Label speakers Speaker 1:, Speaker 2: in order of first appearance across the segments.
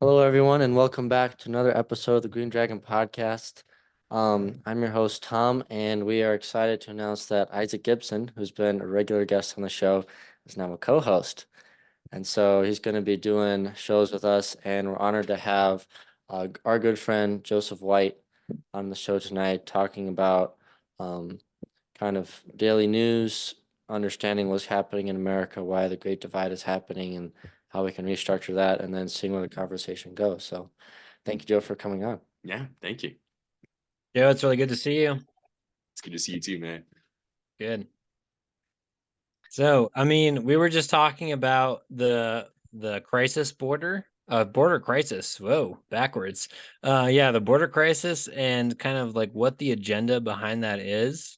Speaker 1: Hello, everyone, and welcome back to another episode of the Green Dragon Podcast. I'm your host, Tom, and we are excited to announce that Isaac Gibson, who's been a regular guest on the show, is now a co-host. And so he's going to be doing shows with us, and we're honored to have our good friend Joseph White on the show tonight, talking about um, kind of daily news, understanding what's happening in America, why the Great Divide is happening, and how we can restructure that, and then seeing where the conversation goes. So, thank you, Joe, for coming on.
Speaker 2: Yeah, thank you.
Speaker 3: Yeah, it's really good to see you.
Speaker 2: It's good to see you too, man.
Speaker 3: Good. So, we were just talking about the crisis border crisis. Whoa, backwards. Yeah, the border crisis and kind of like what the agenda behind that is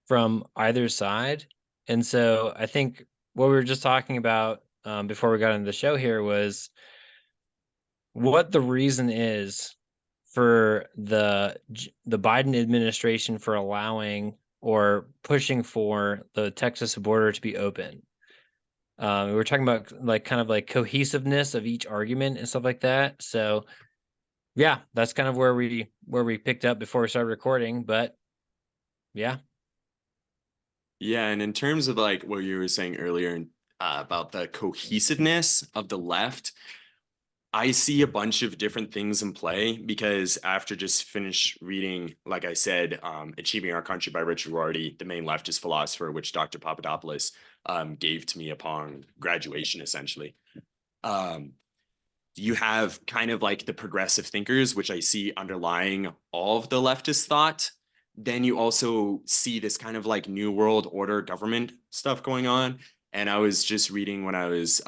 Speaker 3: from either side. And so, I think what we were just talking about before we got into the show here was what the reason is for the Biden administration for allowing or pushing for the Texas border to be open. We were talking about like kind of like cohesiveness of each argument and stuff like that. So yeah, that's kind of where we picked up before we started recording. But yeah,
Speaker 2: Yeah, and in terms of like what you were saying earlier about the cohesiveness of the left, I see a bunch of different things in play because after just finished reading, like I said, Achieving Our Country by Richard Rorty, the main leftist philosopher, which Dr. Papadopoulos gave to me upon graduation, essentially. Um, you have kind of like the progressive thinkers, which I see underlying all of the leftist thought. Then you also see this kind of like New World Order government stuff going on. And I was just reading when I was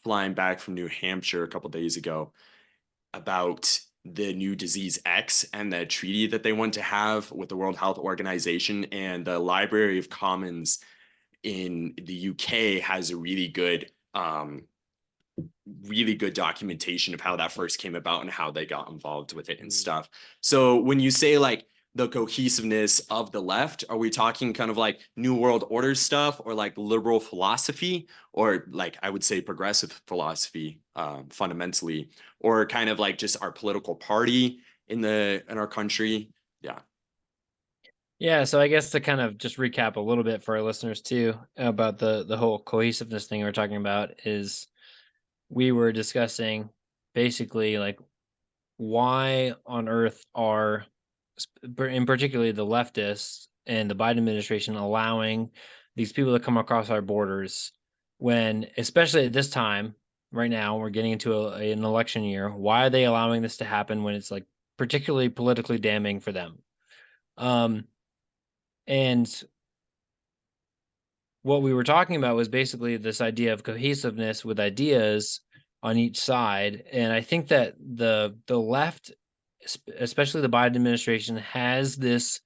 Speaker 2: flying back from New Hampshire a couple days ago about the new disease X and the treaty that they want to have with the World Health Organization. And the Library of Commons in the UK has a really good documentation of how that first came about and how they got involved with it and stuff. So when you say like the cohesiveness of the left, are we talking kind of like New World Order stuff or like liberal philosophy or like I would say progressive philosophy fundamentally, or kind of like just our political party in our country? Yeah.
Speaker 3: yeah. So I guess to kind of just recap a little bit for our listeners too about the whole cohesiveness thing we're talking about is we were discussing basically like why on earth are in particularly the leftists and the Biden administration allowing these people to come across our borders when, especially at this time, right now, we're getting into an election year. Why are they allowing this to happen when it's like particularly politically damning for them? Um, and what we were talking about was basically this idea of cohesiveness with ideas on each side. And I think that the left, especially the Biden administration, has this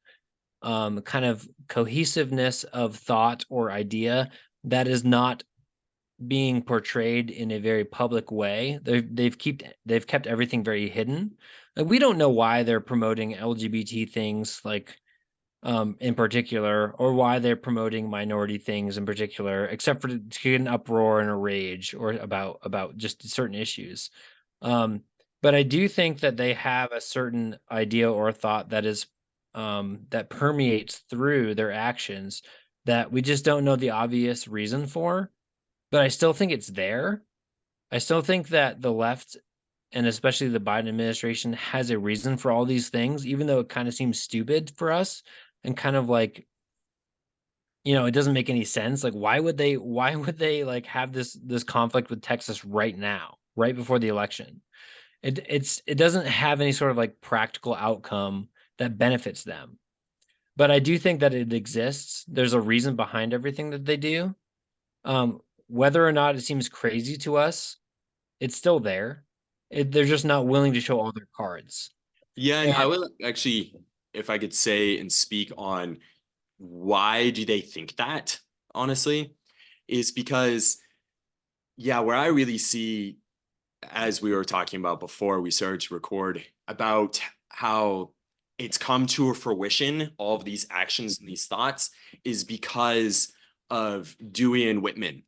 Speaker 3: kind of cohesiveness of thought or idea that is not being portrayed in a very public way. They've kept everything very hidden. Like, we don't know why they're promoting LGBT things like in particular, or why they're promoting minority things in particular, except for to get an uproar and a rage or about just certain issues. Um, but I do think that they have a certain idea or thought that is that permeates through their actions that we just don't know the obvious reason for. But I still think it's there. I still think that the left and especially the Biden administration has a reason for all these things, even though it kind of seems stupid for us and kind of like, it doesn't make any sense. Like, why would they like have this conflict with Texas right now, right before the election? It doesn't have any sort of like practical outcome that benefits them. But I do think that it exists. There's a reason behind everything that they do. Whether or not it seems crazy to us, it's still there. They're just not willing to show all their cards.
Speaker 2: Yeah, and I
Speaker 3: And
Speaker 2: will actually, if I could say and speak on why do they think that, honestly, is because, yeah, where I really see, as we were talking about before we started to record, about how it's come to a fruition, all of these actions and these thoughts, is because of Dewey and Whitman.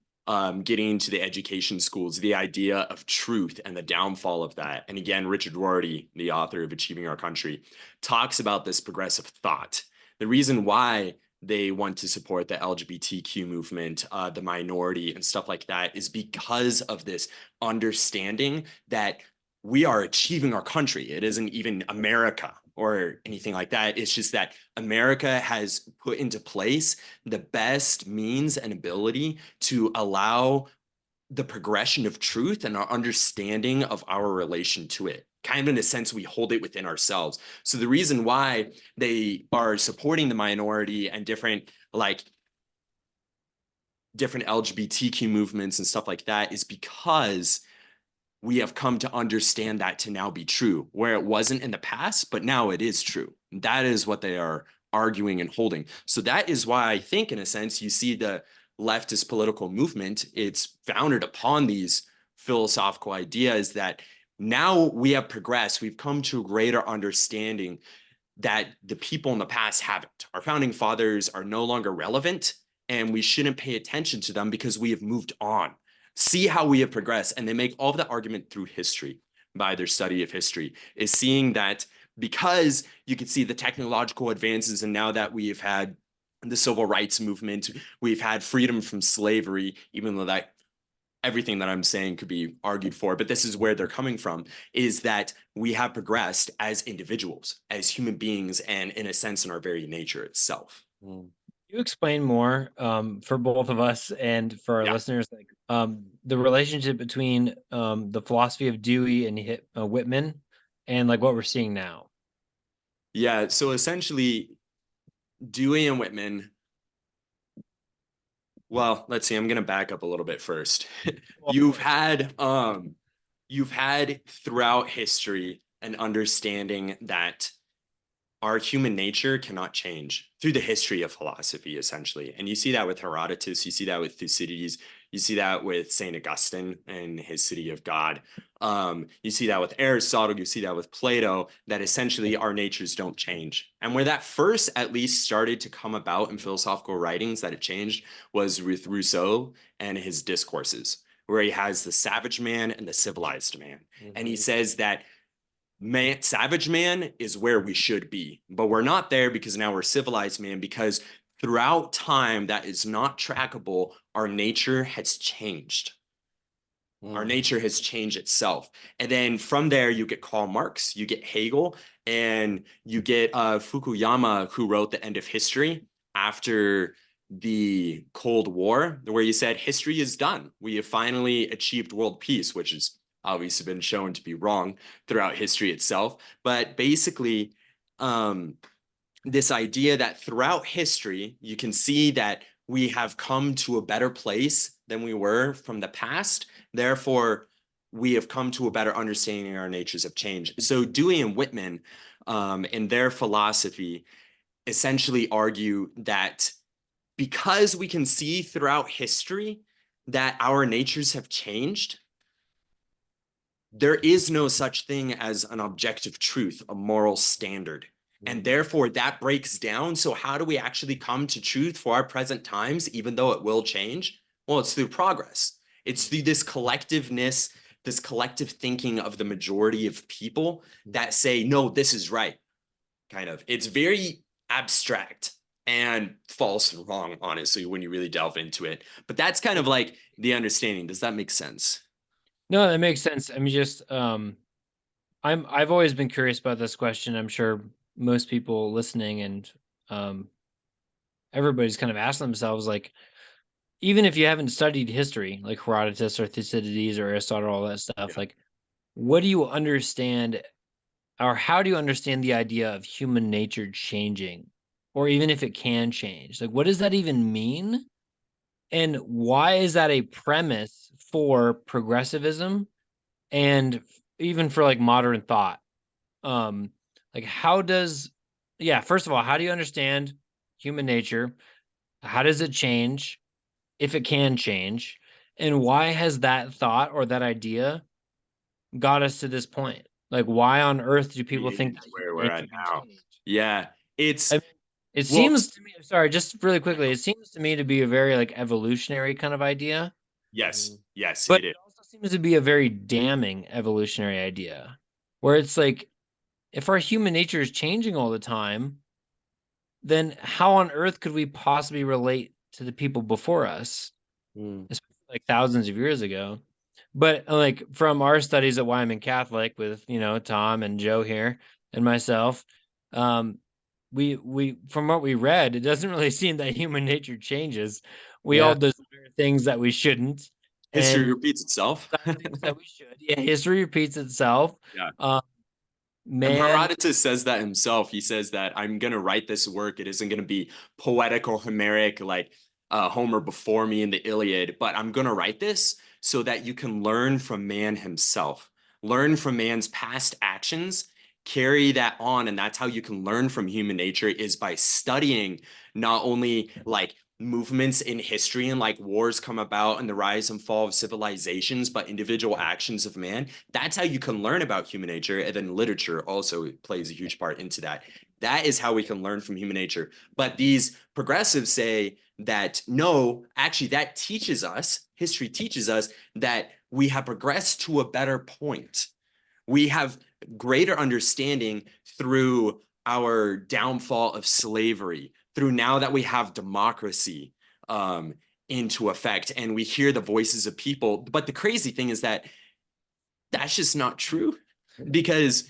Speaker 2: getting to the education schools, the idea of truth and the downfall of that. And again, Richard Rorty, the author of Achieving Our Country, talks about this progressive thought. The reason why they want to support the LGBTQ movement, the minority and stuff like that is because of this understanding that we are achieving our country. It isn't even America or anything like that. It's just that America has put into place the best means and ability to allow the progression of truth and our understanding of our relation to it. Kind of in a sense, we hold it within ourselves. So the reason why they are supporting the minority and different LGBTQ movements and stuff like that is because we have come to understand that to now be true, where it wasn't in the past, but now it is true. That is what they are arguing and holding. So that is why I think, in a sense, you see the leftist political movement, it's founded upon these philosophical ideas that now we have progressed. We've come to a greater understanding that the people in the past haven't. Our founding fathers are no longer relevant, and we shouldn't pay attention to them because we have moved on. See how we have progressed. And they make all of the argument through history by their study of history, is seeing that because you can see the technological advances, and now that we have had the civil rights movement, we've had freedom from slavery, even though that everything that I'm saying could be argued for, but this is where they're coming from, is that we have progressed as individuals, as human beings, and in a sense, in our very nature itself.
Speaker 3: You explain more for both of us and for our listeners, like the relationship between the philosophy of Dewey and Whitman and like what we're seeing now.
Speaker 2: Yeah, so essentially Dewey and Whitman, well, let's see, I'm going to back up a little bit first. You've had throughout history an understanding that our human nature cannot change through the history of philosophy, essentially. And you see that with Herodotus, you see that with Thucydides, you see that with St. Augustine and his City of God. You see that with Aristotle, you see that with Plato, that essentially our natures don't change. And where that first at least started to come about in philosophical writings that it changed was with Rousseau and his discourses, where he has the savage man and the civilized man. And he says that savage man is where we should be, but we're not there because now we're civilized man, because throughout time that is not trackable, our nature has changed. Our nature has changed itself. And then from there, you get Karl Marx, you get Hegel, and you get Fukuyama, who wrote The End of History after the Cold War, where he said history is done. We have finally achieved world peace, which is obviously been shown to be wrong throughout history itself. But basically, this idea that throughout history, you can see that we have come to a better place than we were from the past. Therefore, we have come to a better understanding our natures have changed. So Dewey and Whitman, in their philosophy, essentially argue that because we can see throughout history that our natures have changed, there is no such thing as an objective truth, a moral standard. And therefore that breaks down. So how do we actually come to truth for our present times, even though it will change? Well, it's through progress. It's through this collectiveness, this collective thinking of the majority of people that say, no, this is right. Kind of. It's very abstract and false and wrong, honestly, when you really delve into it. But that's kind of like the understanding. Does that make sense?
Speaker 3: No, that makes sense. I mean, just I've always been curious about this question. I'm sure most people listening and everybody's kind of asked themselves, like, even if you haven't studied history, like Herodotus or Thucydides or Aristotle, all that stuff, like, what do you understand, or how do you understand the idea of human nature changing, or even if it can change? Like, what does that even mean? And why is that a premise for progressivism and even for like modern thought? Like, how does, first of all, how do you understand human nature? How does it change, if it can change? And why has that thought or that idea got us to this point? Like, why on earth do people think that
Speaker 2: where
Speaker 3: human
Speaker 2: we're
Speaker 3: nature
Speaker 2: at
Speaker 3: can
Speaker 2: now?
Speaker 3: change?
Speaker 2: Yeah, it's
Speaker 3: I mean, it seems to me, sorry, just really quickly, it seems to me to be a very like evolutionary kind of idea.
Speaker 2: Yes,
Speaker 1: Mhm.
Speaker 2: yes,
Speaker 3: But
Speaker 2: it is.
Speaker 3: it also seems to be a very damning evolutionary idea, where it's like, if our human nature is changing all the time, then how on earth could we possibly relate to the people before us,
Speaker 1: Mm.
Speaker 3: especially like thousands of years ago? But like from our studies at Wyoming Catholic with, Tom and Joe here and myself, um, we from what we read, it doesn't really seem that human nature changes. We
Speaker 1: Yeah.
Speaker 3: all desire things that we shouldn't,
Speaker 2: History
Speaker 3: and
Speaker 2: repeats itself.
Speaker 3: desire things that we should. Yeah, history repeats itself.
Speaker 2: Yeah.
Speaker 3: Um,
Speaker 2: And
Speaker 3: man,
Speaker 2: Herodotus says that himself. He says that I'm going to write this work. It isn't going to be poetic or Homeric like Homer before me in the Iliad, but I'm going to write this so that you can learn from man himself, learn from man's past actions, carry that on. And that's how you can learn from human nature is by studying not only like movements in history and like wars come about and the rise and fall of civilizations, but individual actions of man. That's how you can learn about human nature. And then literature also plays a huge part into that. That is how we can learn from human nature. But these progressives say that no, actually, that teaches us, history teaches us that we have progressed to a better point. We have greater understanding through our downfall of slavery, through now that we have democracy into effect and we hear the voices of people. But the crazy thing is that that's just not true because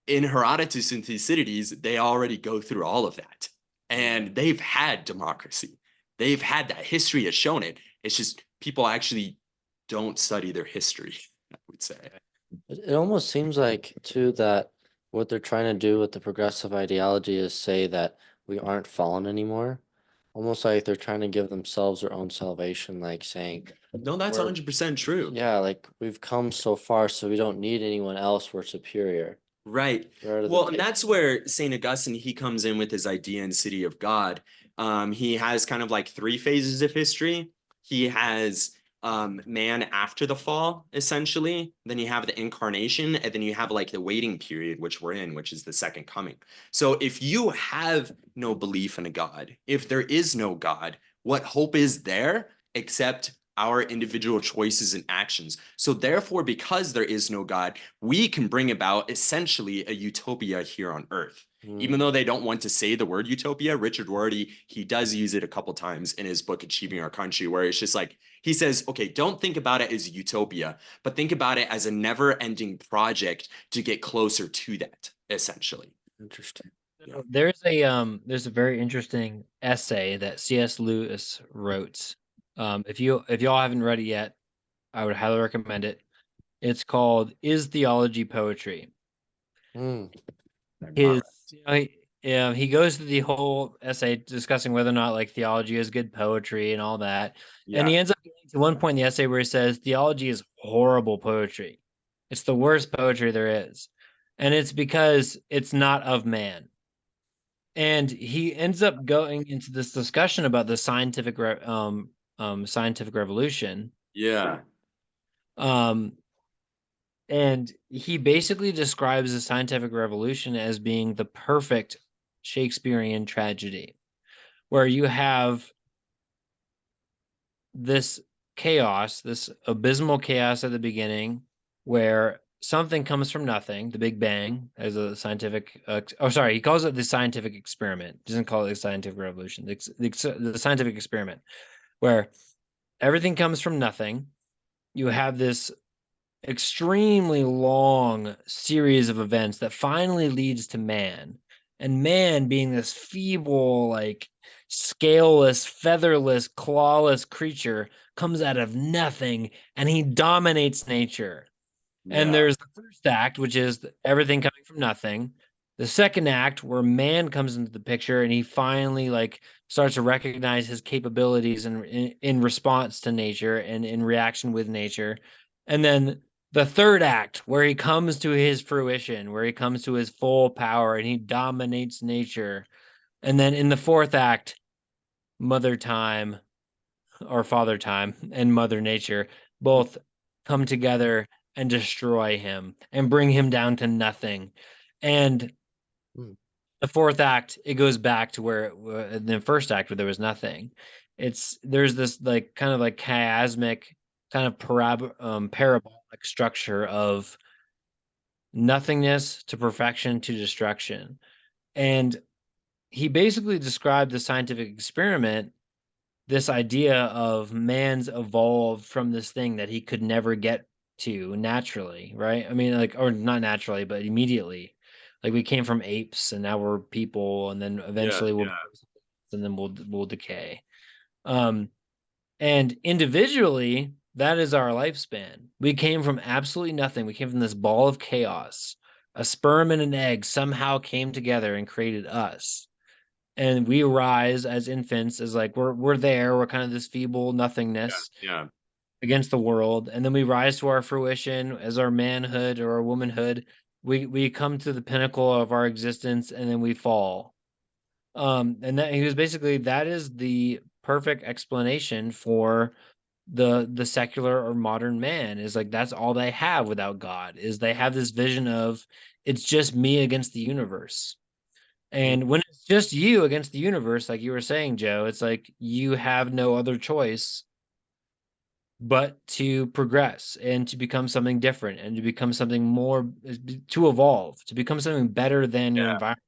Speaker 2: in Herodotus and Thucydides, they already go through all of that and they've had democracy. They've had that. History has shown it. It's just people actually don't study their history, I would say.
Speaker 1: It almost seems like too that what they're trying to do with the progressive ideology is say that we aren't fallen anymore. Almost like they're trying to give themselves their own salvation, like saying,
Speaker 2: No, that's
Speaker 1: we're
Speaker 2: 100% true.
Speaker 1: yeah, like we've come so far, so we don't need anyone else. We're superior.
Speaker 2: Right.
Speaker 1: Rather than
Speaker 2: Well, and
Speaker 1: take,
Speaker 2: that's where St. Augustine, he comes in with his idea in City of God. He has kind of like three phases of history. He has man after the fall, essentially. Then you have the incarnation, and then you have like the waiting period, which we're in, which is the second coming. So if you have no belief in a God, if there is no God, what hope is there except our individual choices and actions? So therefore, because there is no God, we can bring about essentially a utopia here on earth. Even though they don't want to say the word utopia, Richard Rorty, he does use it a couple times in his book Achieving Our Country, where it's just like he says, okay, don't think about it as utopia, but think about it as a never-ending project to get closer to that, essentially.
Speaker 1: interesting.
Speaker 2: Yeah.
Speaker 3: there's a very interesting essay that C.S. Lewis wrote. If y'all haven't read it yet, I would highly recommend it. It's called "Is Theology Poetry?"
Speaker 1: Mm,
Speaker 3: His he goes through the whole essay discussing whether or not like theology is good poetry and all that. And
Speaker 2: Yeah.
Speaker 3: he ends up getting to one point in the essay where he says theology is horrible poetry. It's the worst poetry there is. And it's because it's not of man. And he ends up going into this discussion about the scientific revolution.
Speaker 2: Yeah.
Speaker 3: Um, and he basically describes the scientific revolution as being the perfect Shakespearean tragedy, where you have this chaos, this abysmal chaos at the beginning, where something comes from nothing, the Big Bang, as a scientific. He calls it the scientific experiment. Doesn't call it the scientific revolution. The scientific experiment, where everything comes from nothing. You have this extremely long series of events that finally leads to man. And man being this feeble, like scaleless, featherless, clawless creature comes out of nothing and he dominates nature. And
Speaker 2: Yeah.
Speaker 3: there's the first act, which is everything coming from nothing. The second act, where man comes into the picture and he finally like starts to recognize his capabilities in response to nature and in reaction with nature. And then the third act, where he comes to his fruition, where he comes to his full power and he dominates nature. And then in the fourth act, Mother Time or Father Time and Mother Nature both come together and destroy him and bring him down to nothing. And
Speaker 1: mm,
Speaker 3: the fourth act, it goes back to where in the first act where there was nothing. There's this like kind of like chiasmic kind of parabolic structure of nothingness to perfection to destruction. And he basically described the scientific experiment, this idea of man's evolved from this thing that he could never get to naturally, right? I mean, like, or not naturally, but immediately. Like we came from apes and now we're people, and then eventually and then we'll decay. And individually, that is our lifespan. We came from absolutely nothing. We came from this ball of chaos. A sperm and an egg somehow came together and created us. And we rise as infants as like we're there, we're kind of this feeble nothingness
Speaker 2: Yeah.
Speaker 3: against the world. And then we rise to our fruition as our manhood or our womanhood. We come to the pinnacle of our existence and then we fall. And that he was basically, that is the perfect explanation for the secular or modern man, is like that's all they have without God, is they have this vision of it's just me against the universe. And when it's just you against the universe, like you were saying, Joe, it's like you have no other choice but to progress and to become something different and to become something more, to evolve, to become something better than your environment.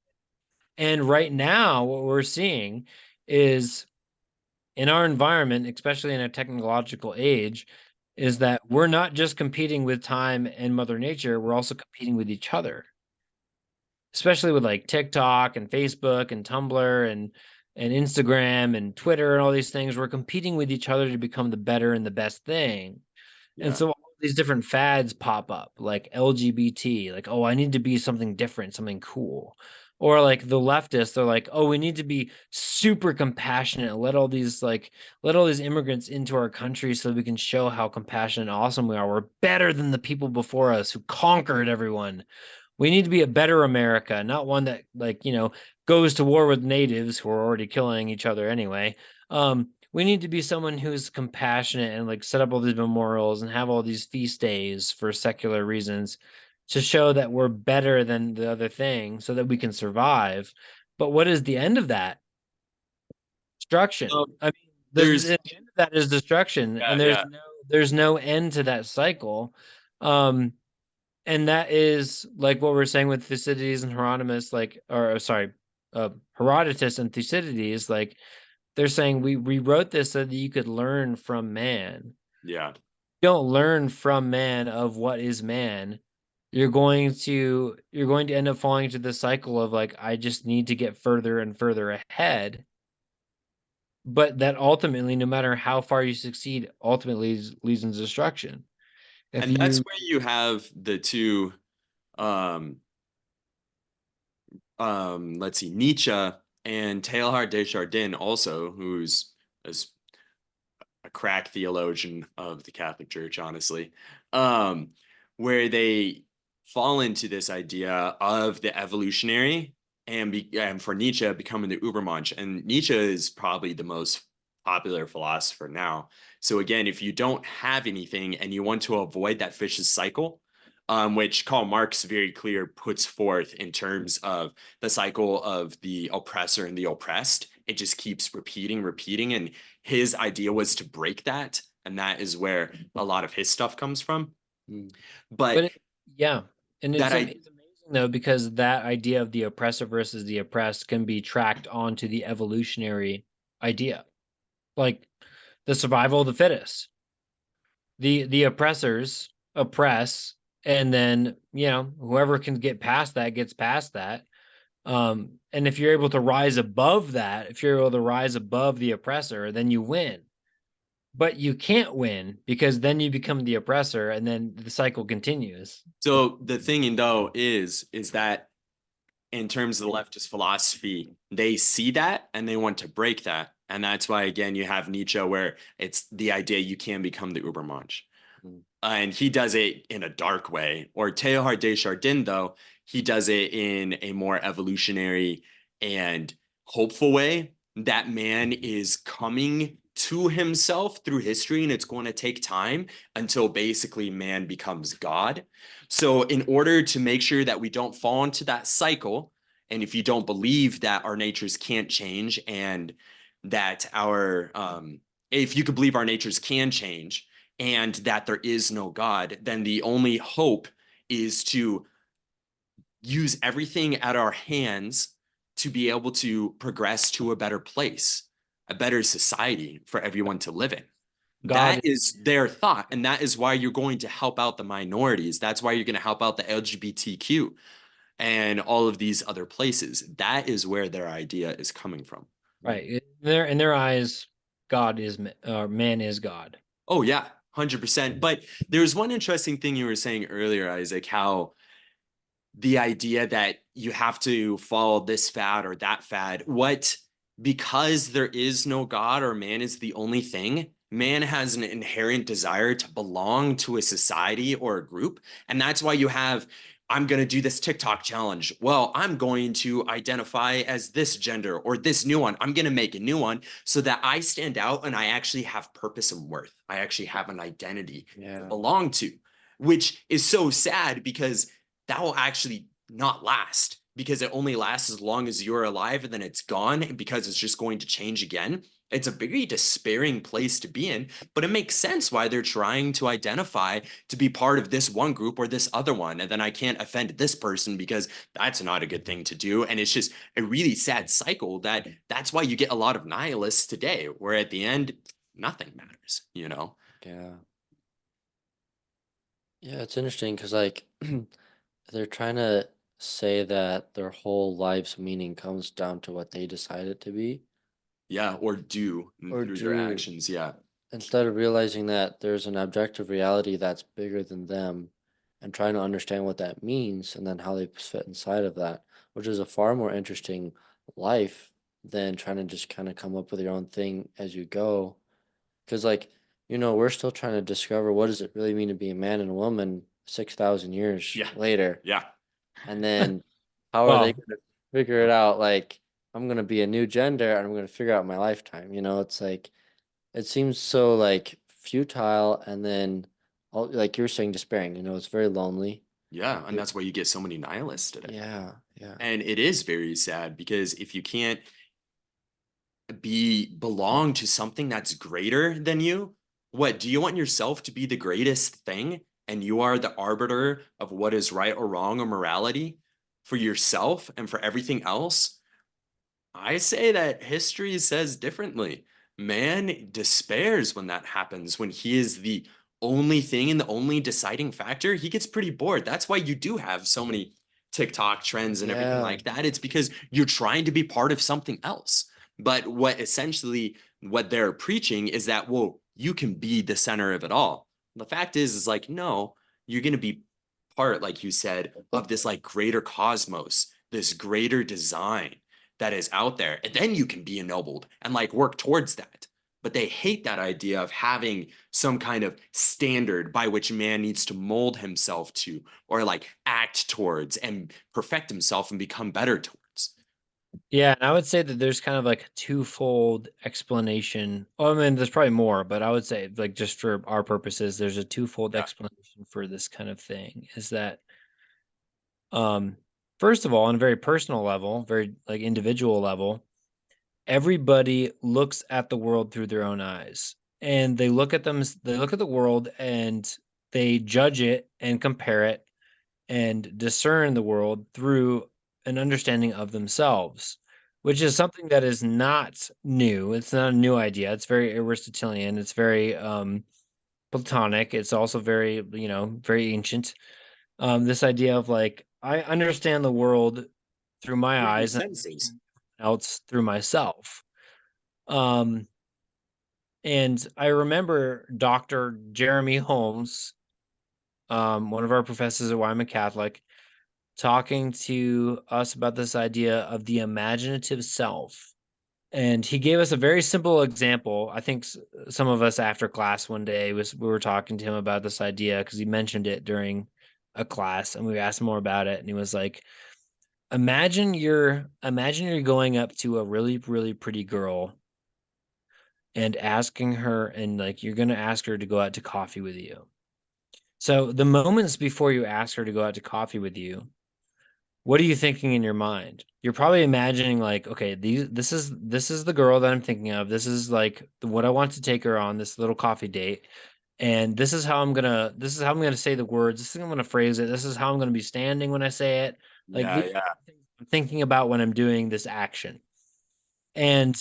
Speaker 3: And right now, what we're seeing is in our environment, especially in a technological age, is that we're not just competing with time and Mother Nature, we're also competing with each other, especially with like TikTok and Facebook and Tumblr and Instagram and Twitter and all these things. We're competing with each other to become the better and the best thing. And so all these different fads pop up, like LGBT, like, oh, I need to be something different, something cool. Or like the leftists, they're like, oh, we need to be super compassionate. Let all these immigrants into our country so that we can show how compassionate and awesome we are. We're better than the people before us who conquered everyone. We need to be a better America, not one that, like, goes to war with natives who are already killing each other anyway. We need to be someone who's compassionate and like set up all these memorials and have all these feast days for secular reasons to show that we're better than the other thing so that we can survive. But what is the end of that? Destruction. I mean,
Speaker 2: There's
Speaker 3: the end of that is destruction, and there's no end to that cycle. And that is like what we're saying with Thucydides and Herodotus, like, or sorry, Herodotus and Thucydides, like they're saying we rewrote this so that you could learn from man.
Speaker 2: Yeah.
Speaker 3: You don't learn from man of what is man. You're going to end up falling into the cycle of like, I just need to get further and further ahead. But that ultimately, no matter how far you succeed, ultimately leads into destruction. If
Speaker 2: And that's
Speaker 3: you
Speaker 2: where you have the two um let's see, Nietzsche and Teilhard de Chardin also, who's is a crack theologian of the Catholic Church, honestly, um, where they fall into this idea of the evolutionary and for Nietzsche becoming the Übermensch. And Nietzsche is probably the most popular philosopher now. So again, if you don't have anything and you want to avoid that vicious cycle, which Karl Marx very clear puts forth in terms of the cycle of the oppressor and the oppressed. It just keeps repeating. And his idea was to break that. And that is where a lot of his stuff comes from. But
Speaker 3: yeah. And
Speaker 2: that
Speaker 3: it's amazing though, because that idea of the oppressor versus the oppressed can be tracked onto the evolutionary idea. Like the survival of the fittest. The oppressors oppress, and then whoever can get past that gets past that. And if you're able to rise above that, if you're able to rise above the oppressor, then you win. But you can't win because then you become the oppressor and then the cycle continues.
Speaker 2: so the thing though is that in terms of the leftist philosophy, they see that and they want to break that. And that's why, again, you have Nietzsche, where it's the idea you can become the Übermensch. And he does it in a dark way. Or Teilhard de Chardin, though, he does it in a more evolutionary and hopeful way. That man is coming to himself through history, and it's going to take time until basically man becomes God. So, in order to make sure that we don't fall into that cycle, and if you don't believe that our natures can't change and that if you could believe our natures can change and that there is no God, then the only hope is to use everything at our hands to be able to progress to a better place, a better society for everyone to live in.
Speaker 3: God,
Speaker 2: That is their thought. And that is why you're going to help out the minorities. That's why you're going to help out the LGBTQ and all of these other places. That is where their idea is coming from.
Speaker 3: right? In their eyes, God is man is God.
Speaker 2: Oh, yeah, 100%. But there's one interesting thing you were saying earlier, Isaac, how the idea that you have to follow this fad or that fad, because there is no God or man is the only thing, man has an inherent desire to belong to a society or a group. And that's why you have, I'm going to do this TikTok challenge. Well, I'm going to identify as this gender or this new one. I'm going to make a new one so that I stand out and I actually have purpose and worth. I actually have an identity to belong to, which is so sad because that will actually not last, because it only lasts as long as you're alive and then it's gone because it's just going to change again. It's a very despairing place to be in, but it makes sense why they're trying to identify to be part of this one group or this other one. And then I can't offend this person because that's not a good thing to do. And it's just a really sad cycle that's why you get a lot of nihilists today, where at the end, nothing matters, you know?
Speaker 1: Yeah. Yeah, it's interesting because like they're trying to say that their whole life's meaning comes down to what they decide it to be
Speaker 2: Yeah, or do
Speaker 1: or
Speaker 2: through their
Speaker 1: do,
Speaker 2: actions. Yeah.
Speaker 1: instead of realizing that there's an objective reality that's bigger than them and trying to understand what that means and then how they fit inside of that, which is a far more interesting life than trying to just kind of come up with your own thing as you go. Because, like, we're still trying to discover what does it really mean to be a man and a woman 6,000 years
Speaker 2: Yeah.
Speaker 1: later.
Speaker 2: Yeah.
Speaker 1: And then how are they
Speaker 3: Well,
Speaker 1: going to figure it out? Like, I'm going to be a new gender and I'm going to figure out my lifetime. It's like, it seems so like futile and then, like you're saying, despairing. It's very lonely.
Speaker 2: Yeah. And
Speaker 1: You're-
Speaker 2: that's why you get so many nihilists today.
Speaker 1: Yeah, yeah,
Speaker 2: And it is very sad because if you can't belong to something that's greater than you, what do you want yourself to be the greatest thing? And you are the arbiter of what is right or wrong or morality for yourself and for everything else? I say that history says differently. Man despairs when that happens, when he is the only thing and the only deciding factor. He gets pretty bored. That's why you do have so many TikTok trends and everything
Speaker 1: yeah,
Speaker 2: like that. It's because you're trying to be part of something else. But what they're preaching is that, well, you can be the center of it all. The fact is like, no, you're going to be part, like you said, of this like greater cosmos, this greater design that is out there, and then you can be ennobled and like work towards that. But they hate that idea of having some kind of standard by which man needs to mold himself to or like act towards and perfect himself and become better towards.
Speaker 3: yeah, and I would say that there's kind of like a twofold explanation. Well, I mean, there's probably more, but I would say, like, just for our purposes, there's a twofold
Speaker 2: Yeah.
Speaker 3: explanation for this kind of thing. Is that, um, first of all, on a very personal level, very like individual level, everybody looks at the world through their own eyes, and they look at the world and they judge it and compare it and discern the world through an understanding of themselves, which is something that is not new. It's not a new idea. It's very Aristotelian. It's very Platonic. It's also very, very ancient. This idea of like, I understand the world through my
Speaker 2: Through your
Speaker 3: eyes and
Speaker 2: senses.
Speaker 3: else through myself. Um, and I remember Dr. Jeremy Holmes, one of our professors at Wyoming Catholic, talking to us about this idea of the imaginative self. And he gave us a very simple example. I think some of us after class one day we were talking to him about this idea because he mentioned it during a class and we asked him more about it and he was like, imagine you're going up to a really, really pretty girl and asking her and like you're going to ask her to go out to coffee with you. So the moments before you ask her to go out to coffee with you, what are you thinking in your mind? You're probably imagining like, okay, this is the girl that I'm thinking of. This is like what I want to take her on this little coffee date. And this is how I'm gonna say the words, this is how I'm gonna phrase it, this is how I'm gonna be standing when I say it. Like
Speaker 2: Yeah,
Speaker 3: these
Speaker 2: yeah.
Speaker 3: are things I'm thinking about when I'm doing this action. And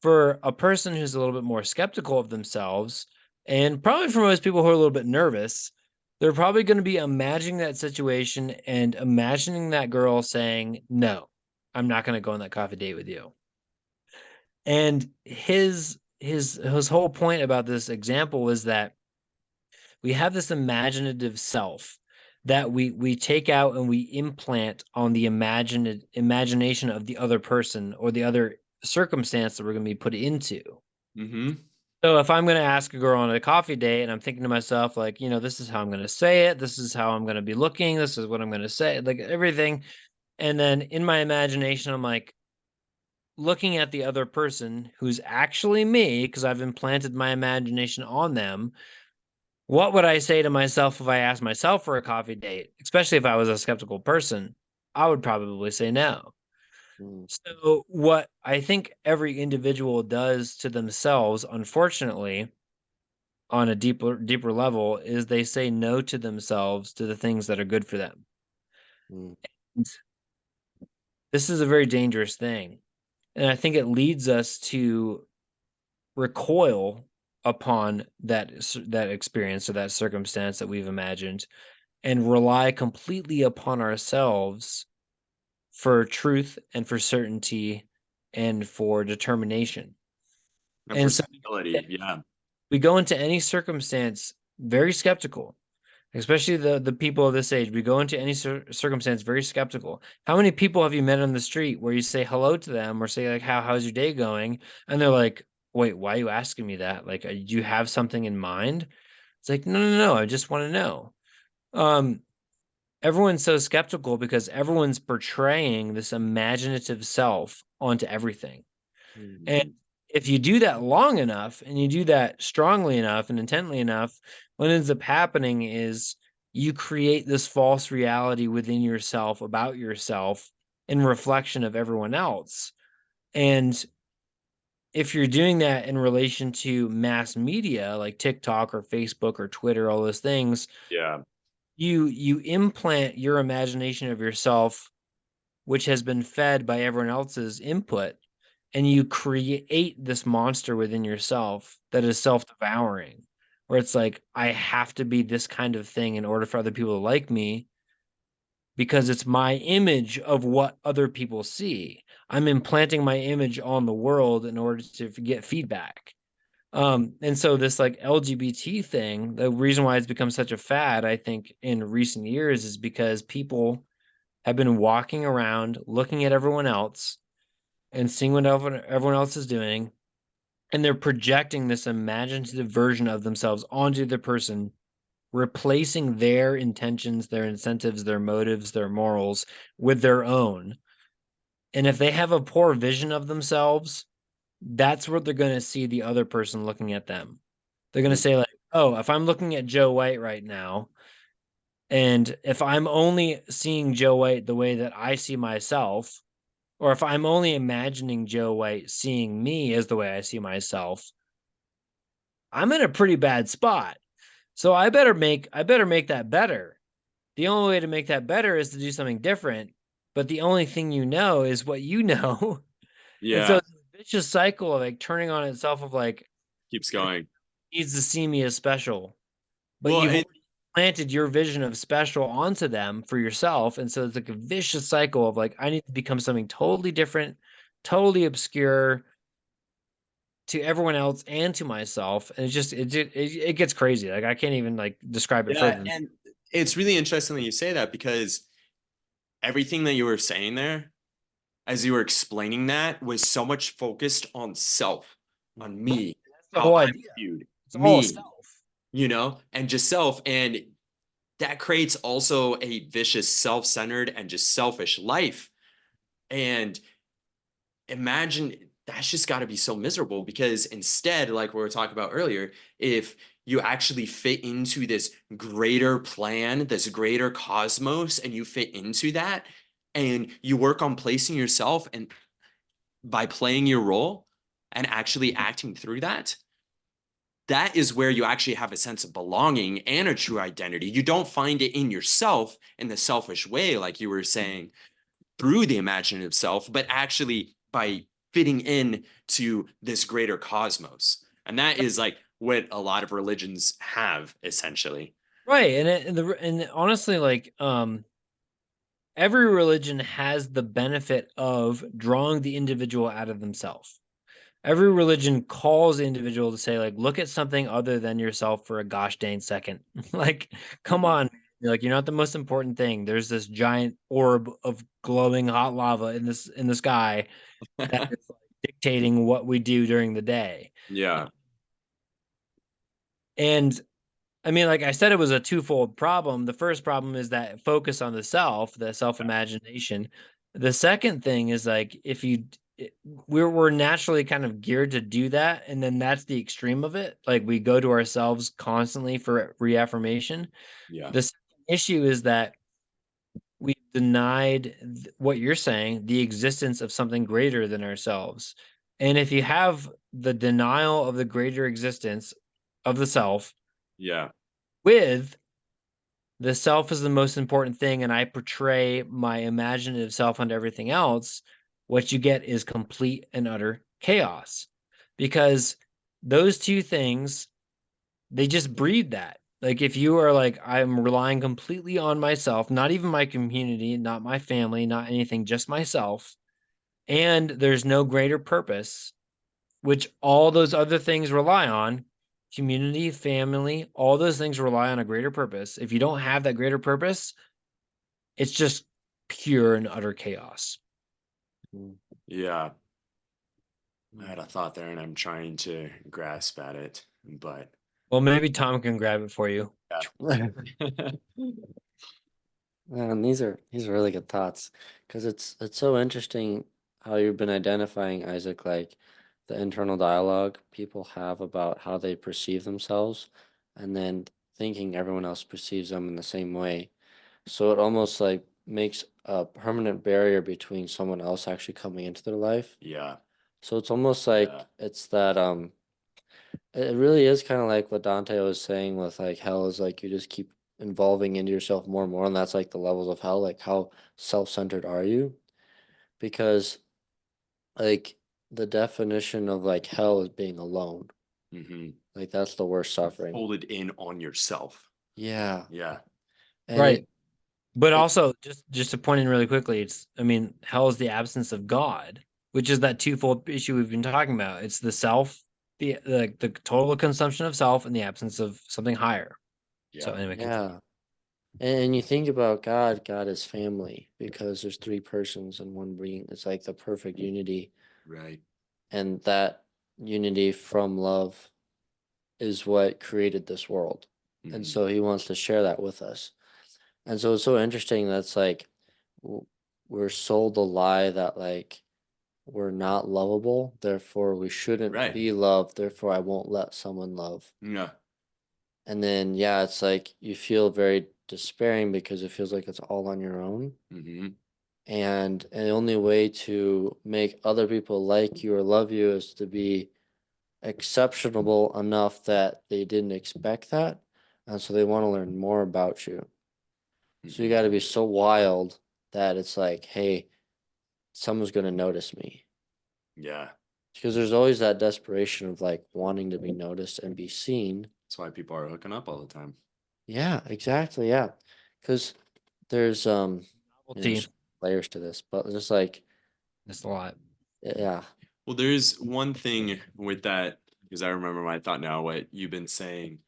Speaker 3: for a person who's a little bit more skeptical of themselves, and probably for most people who are a little bit nervous, they're probably going to be imagining that situation and imagining that girl saying, "No, I'm not going to go on that coffee date with you." And his whole point about this example was that we have this imaginative self that we take out and we implant on the imagination of the other person or the other circumstance that we're going to be put into.
Speaker 2: Mm-hmm.
Speaker 3: So if I'm going to ask a girl on a coffee date and I'm thinking to myself, like, this is how I'm going to say it, this is how I'm going to be looking, this is what I'm going to say, like everything. And then in my imagination, I'm like looking at the other person who's actually me because I've implanted my imagination on them. What would I say to myself if I asked myself for a coffee date? Especially if I was a skeptical person, I would probably say no.
Speaker 1: Mm,
Speaker 3: So, what I think every individual does to themselves, unfortunately, on a deeper level, is they say no to themselves to the things that are good for them.
Speaker 1: mm,
Speaker 3: And this is a very dangerous thing. And I think it leads us to recoil upon that experience or that circumstance that we've imagined and rely completely upon ourselves for truth and for certainty and for determination.
Speaker 2: And for
Speaker 3: And so
Speaker 2: stability, yeah.
Speaker 3: we go into any circumstance very skeptical, especially the people of this age. We go into any circumstance very skeptical. How many people have you met on the street where you say hello to them or say like how's your day going, and they're like, wait, why are you asking me that? Like, do you have something in mind? It's like, no, no, no, I just want to know. Um, Everyone's so skeptical because everyone's portraying this imaginative self onto everything. And
Speaker 1: mm,
Speaker 3: if you do that long enough and you do that strongly enough and intently enough, what ends up happening is you create this false reality within yourself about yourself in reflection of everyone else. And if you're doing that in relation to mass media like TikTok or Facebook or Twitter, all those things,
Speaker 2: Yeah.
Speaker 3: you implant your imagination of yourself, which has been fed by everyone else's input, and you create this monster within yourself that is self-devouring, where it's like, I have to be this kind of thing in order for other people to like me because it's my image of what other people see. I'm implanting my image on the world in order to get feedback. And so this like LGBT thing, the reason why it's become such a fad, I think, in recent years is because people have been walking around looking at everyone else and seeing what everyone else is doing, and they're projecting this imaginative version of themselves onto the person, replacing their intentions, their incentives, their motives, their morals with their own. And if they have a poor vision of themselves, that's what they're going to see the other person looking at them. They're going to
Speaker 2: Mm.
Speaker 3: say, like, oh, if I'm looking at Joe White right now, and if I'm only seeing Joe White the way that I see myself, or if I'm only imagining Joe White seeing me as the way I see myself, I'm in a pretty bad spot. So I better make that better. The only way to make that better is to do something different. But the only thing you know is what you know. And so
Speaker 2: Yeah.
Speaker 3: it's a vicious cycle of like turning on itself of like
Speaker 2: Keeps going.
Speaker 3: needs to see me as special. But
Speaker 2: Well,
Speaker 3: you've
Speaker 2: and
Speaker 3: already planted your vision of special onto them for yourself. And so it's like a vicious cycle of like, I need to become something totally different, totally obscure to everyone else and to myself. And it gets crazy. Like I can't even like describe it
Speaker 2: yeah,
Speaker 3: further.
Speaker 2: and it's really interesting that you say that because everything that you were saying there, as you were explaining that, was so much focused on self, on me,
Speaker 3: That's the
Speaker 2: how
Speaker 3: whole
Speaker 2: I'm
Speaker 3: idea.
Speaker 2: viewed,
Speaker 3: It's all
Speaker 2: me,
Speaker 3: self.
Speaker 2: and just self. And that creates also a vicious, self-centered, and just selfish life. And imagine that's just got to be so miserable because instead, like we were talking about earlier, if you actually fit into this greater plan, this greater cosmos, and you fit into that, and you work on placing yourself and by playing your role and actually acting through that, that is where you actually have a sense of belonging and a true identity. You don't find it in yourself in the selfish way, like you were saying, through the imaginative self, but actually by fitting in to this greater cosmos. And that is like what a lot of religions have essentially.
Speaker 3: Right. And honestly, like, every religion has the benefit of drawing the individual out of themselves. Every religion calls the individual to say, like, look at something other than yourself for a gosh dang second. Like, come on. Like, you're not the most important thing. There's this giant orb of glowing hot lava in the sky that is like dictating what we do during the day.
Speaker 2: Yeah.
Speaker 3: And I mean, like I said, it was a twofold problem. The first problem is that focus on the self, the self imagination. The second thing is like if you we're naturally kind of geared to do that, and then that's the extreme of it. Like we go to ourselves constantly for reaffirmation.
Speaker 2: Yeah.
Speaker 3: The second issue is that we denied what you're saying, the existence of something greater than ourselves. And if you have the denial of the greater existence of the self
Speaker 2: Yeah.
Speaker 3: with the self is the most important thing, and I portray my imaginative self onto everything else, what you get is complete and utter chaos. Because those two things, they just breed that. Like if you are like, I'm relying completely on myself, not even my community, not my family, not anything, just myself, and there's no greater purpose, which all those other things rely on, community, family, all those things rely on a greater purpose. If you don't have that greater purpose, it's just pure and utter chaos.
Speaker 2: Yeah. I had a thought there and I'm trying to grasp at it, but
Speaker 3: Well, maybe Tom can grab it for you.
Speaker 2: yeah.
Speaker 1: Man, these are really good thoughts because it's so interesting how you've been identifying, Isaac, like the internal dialogue people have about how they perceive themselves and then thinking everyone else perceives them in the same way. So it almost like makes a permanent barrier between someone else actually coming into their life.
Speaker 2: Yeah.
Speaker 1: So it's almost like
Speaker 2: Yeah.
Speaker 1: it's that it really is kind of like what Dante was saying with like hell is like you just keep involving into yourself more and more, and that's like the levels of hell. Like how self-centered are you? Because like the definition of like hell is being alone.
Speaker 2: Mm-hmm.
Speaker 1: Like that's the worst suffering.
Speaker 2: Hold it in on yourself.
Speaker 1: Yeah.
Speaker 2: Yeah.
Speaker 1: And
Speaker 3: Right. But
Speaker 1: it
Speaker 3: also, just to point in really quickly, it's I mean, hell is the absence of God, which is that twofold issue we've been talking about. It's the self, the total consumption of self, and the absence of something higher. So
Speaker 2: Yeah.
Speaker 3: anyway, continue.
Speaker 1: yeah. And you think about God, God is family because there's three persons in one being. It's like the perfect unity.
Speaker 2: Right.
Speaker 1: And that unity from love is what created this world. And
Speaker 2: Mhm.
Speaker 1: so he wants to share that with us. And so it's so interesting that's like we're sold the lie that like we're not lovable, therefore we shouldn't
Speaker 2: Right.
Speaker 1: be loved, therefore I won't let someone love.
Speaker 2: Yeah.
Speaker 1: And then yeah, it's like you feel very despairing because it feels like it's all on your own.
Speaker 2: Mm-hmm.
Speaker 1: And the only way to make other people like you or love you is to be exceptionable enough that they didn't expect that. And so they want to learn more about you. So you got to be so wild that it's like, hey, someone's going to notice me.
Speaker 2: Yeah.
Speaker 1: Because there's always that desperation of like wanting to be noticed and be seen.
Speaker 2: That's why people are hooking up all the time.
Speaker 1: Yeah, exactly. Yeah. Because there's
Speaker 3: Novelty.
Speaker 1: layers to this, but just like
Speaker 3: That's a lot.
Speaker 1: yeah.
Speaker 2: Well, there's one thing with that, because I remember my thought now, what you've been saying,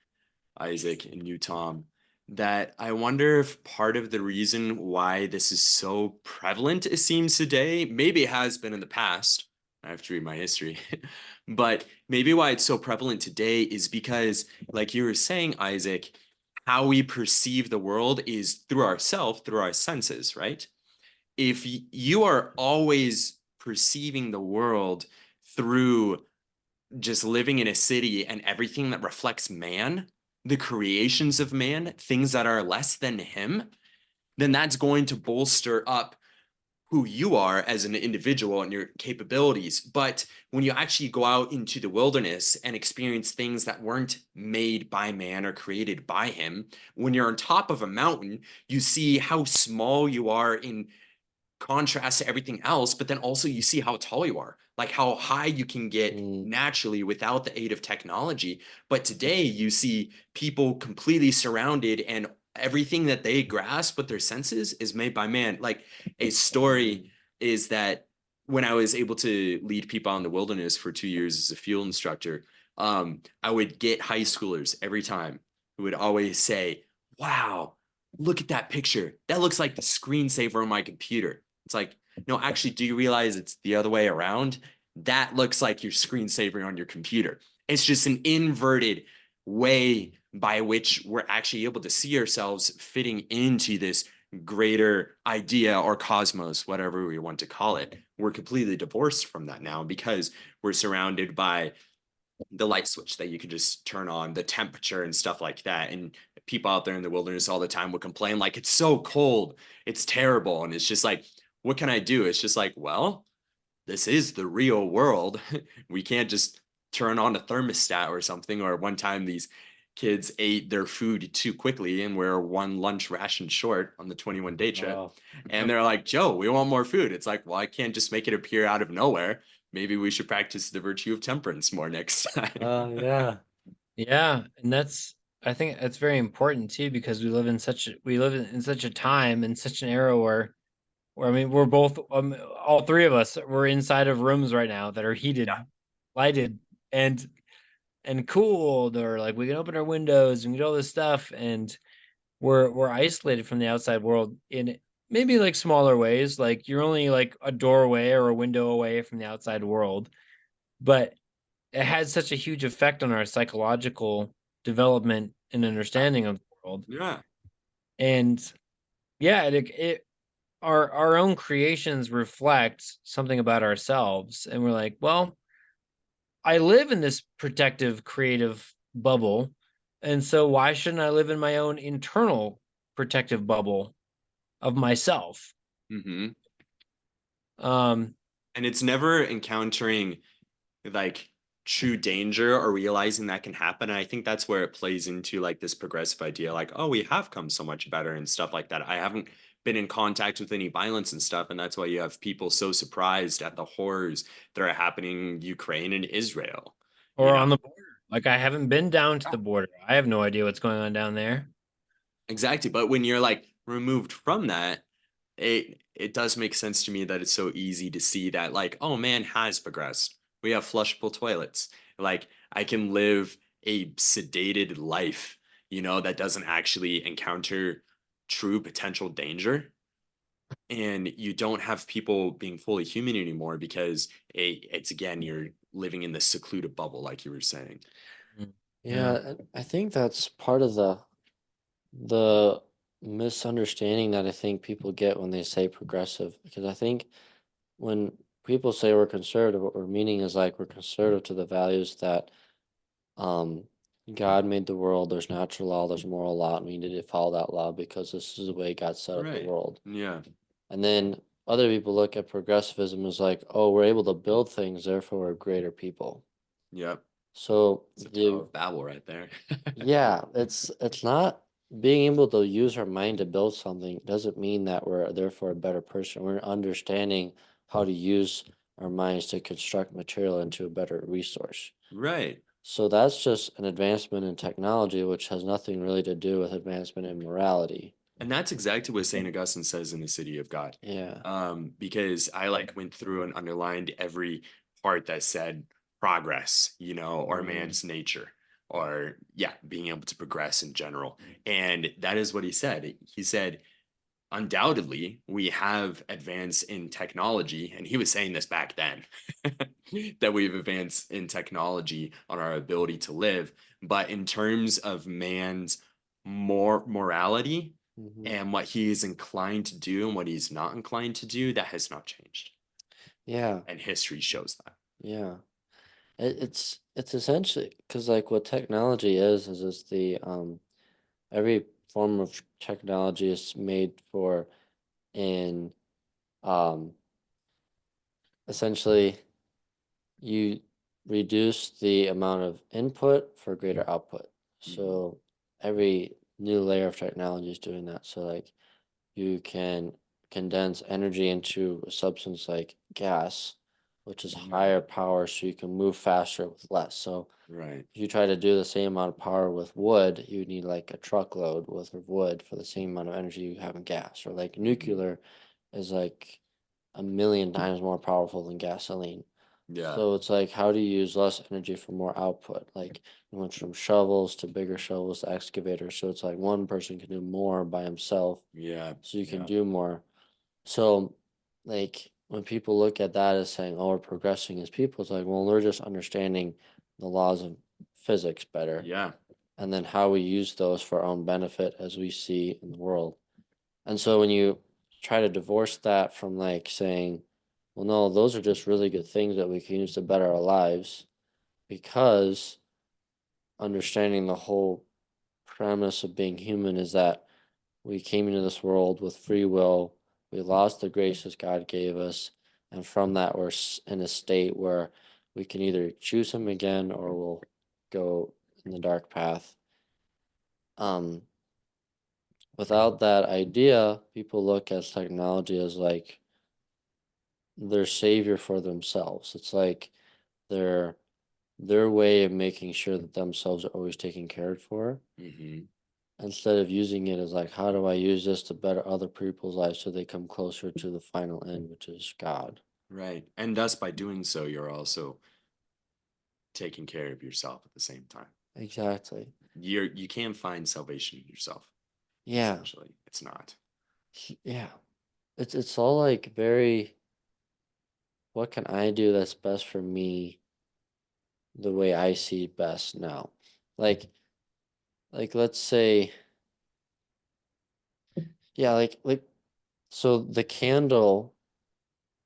Speaker 2: Isaac and you, Tom, that I wonder if part of the reason why this is so prevalent, it seems today, maybe it has been in the past. I have to read my history, but maybe why it's so prevalent today is because, like you were saying, Isaac, how we perceive the world is through ourself, through our senses, right? If you are always perceiving the world through just living in a city and everything that reflects man, the creations of man, things that are less than him, then that's going to bolster up who you are as an individual and your capabilities. But when you actually go out into the wilderness and experience things that weren't made by man or created by him, when you're on top of a mountain, you see how small you are in contrast to everything else, but then also you see how tall you are, like how high you can get
Speaker 1: Mm,
Speaker 2: naturally without the aid of technology. But today you see people completely surrounded and everything that they grasp with their senses is made by man. Like a story is that when I was able to lead people out in the wilderness for 2 years as a field instructor, I would get high schoolers every time who would always say, wow, look at that picture. That looks like the screensaver on my computer. It's like, no, actually, do you realize it's the other way around? That looks like your screensaver on your computer. It's just an inverted way by which we're actually able to see ourselves fitting into this greater idea or cosmos, whatever we want to call it. We're completely divorced from that now because we're surrounded by the light switch that you can just turn on, the temperature and stuff like that. And people out there in the wilderness all the time would complain like it's so cold, it's terrible. And it's just like, what can I do? It's just like, well, this is the real world. We can't just turn on a thermostat or something. Or one time these kids ate their food too quickly and we're one lunch ration short on the 21-day trip.
Speaker 1: wow.
Speaker 2: And they're like, Joe, we want more food. It's like, well, I can't just make it appear out of nowhere. Maybe we should practice the virtue of temperance more next time.
Speaker 1: Yeah.
Speaker 3: Yeah, and I think that's very important too because we live in such a time in such an era where I mean we're both all three of us we're inside of rooms right now that are heated,
Speaker 2: Yeah.
Speaker 3: lighted, and cooled, or like we can open our windows and get all this stuff, and we're isolated from the outside world in maybe like smaller ways, like you're only like a doorway or a window away from the outside world, but it has such a huge effect on our psychological development and understanding of the world.
Speaker 2: Yeah.
Speaker 3: And yeah, it our own creations reflect something about ourselves, and we're like, well, I live in this protective creative bubble, and so why shouldn't I live in my own internal protective bubble of myself?
Speaker 2: Hmm.
Speaker 3: um
Speaker 2: And it's never encountering like true danger or realizing that can happen. And I think that's where it plays into like this progressive idea, like, oh, we have come so much better and stuff like that. I haven't been in contact with any violence and stuff. And that's why you have people so surprised at the horrors that are happening in Ukraine and Israel, you
Speaker 3: or
Speaker 2: know?
Speaker 3: on the border, like I haven't been down to the border, I have no idea what's going on down there.
Speaker 2: Exactly. But when you're like removed from that, it does make sense to me that it's so easy to see that like, oh, man has progressed. We have flushable toilets. Like I can live a sedated life, that doesn't actually encounter true potential danger. And you don't have people being fully human anymore because it's again, you're living in this secluded bubble, like you were saying.
Speaker 3: Mm.
Speaker 1: Yeah,
Speaker 3: Yeah.
Speaker 1: and I think that's part of the misunderstanding that I think people get when they say progressive, because I think when people say we're conservative, what we're meaning is like we're conservative to the values that um God made the world, there's natural law, there's moral law, and we need to follow that law because this is the way God set up the
Speaker 2: Right.
Speaker 1: world.
Speaker 2: Yeah.
Speaker 1: And then other people look at progressivism as like, oh, we're able to build things, therefore we're greater people.
Speaker 2: Yep.
Speaker 1: So
Speaker 2: It's a Tower
Speaker 1: the
Speaker 2: of Babel right there.
Speaker 1: yeah, it's not being able to use our mind to build something doesn't mean that we're therefore a better person. We're understanding how to use our minds to construct material into a better resource.
Speaker 2: Right.
Speaker 1: So that's just an advancement in technology, which has nothing really to do with advancement in morality.
Speaker 2: And that's exactly what St. Augustine says in the City of God.
Speaker 1: Yeah.
Speaker 2: Because I like went through and underlined every part that said progress, or
Speaker 1: Mm,
Speaker 2: man's nature, or yeah, being able to progress in general. And that is what he said. He said, undoubtedly, we have advanced in technology, and he was saying this back then, that we've advanced in technology on our ability to live. But in terms of man's more morality,
Speaker 1: mhm.
Speaker 2: and what he is inclined to do and what he's not inclined to do, that has not changed.
Speaker 1: Yeah,
Speaker 2: And history shows that.
Speaker 1: yeah. It's essentially because like what technology is it's the every form of technology is made for an um, essentially you reduce the amount of input for greater output. So every new layer of technology is doing that. So like you can condense energy into a substance like gas, which is higher power, so you can move faster with less. So
Speaker 2: Right.
Speaker 1: if you try to do the same amount of power with wood, you need like a truckload worth of wood for the same amount of energy you have in gas. Or like nuclear is like a million times more powerful than gasoline.
Speaker 2: Yeah.
Speaker 1: So it's like, how do you use less energy for more output? Like, you went from shovels to bigger shovels to excavators. So it's like one person can do more by himself,
Speaker 2: Yeah.
Speaker 1: so you can
Speaker 2: Yeah.
Speaker 1: do more. So, like, when people look at that as saying, oh, we're progressing as people, it's like, well, we're just understanding the laws of physics better.
Speaker 2: Yeah.
Speaker 1: And then how we use those for our own benefit as we see in the world. And so when you try to divorce that from like saying, well, no, those are just really good things that we can use to better our lives, because understanding the whole premise of being human is that we came into this world with free will, we lost the graces God gave us, and from that, we're in a state where we can either choose Him again or we'll go in the dark path. Um, Without that idea, people look at technology as like their savior for themselves. It's like their their way of making sure that themselves are always taken care for,
Speaker 2: Mm-hmm.
Speaker 1: instead of using it as like, how do I use this to better other people's lives so they come closer to the final end, which is God.
Speaker 2: Right. And thus, by doing so, you're also taking care of yourself at the same time.
Speaker 1: Exactly.
Speaker 2: You can't find salvation in yourself.
Speaker 1: Yeah.
Speaker 2: Essentially, it's not.
Speaker 1: Yeah. It's all like very, what can I do that's best for me the way I see best now? Like let's say, yeah, so the candle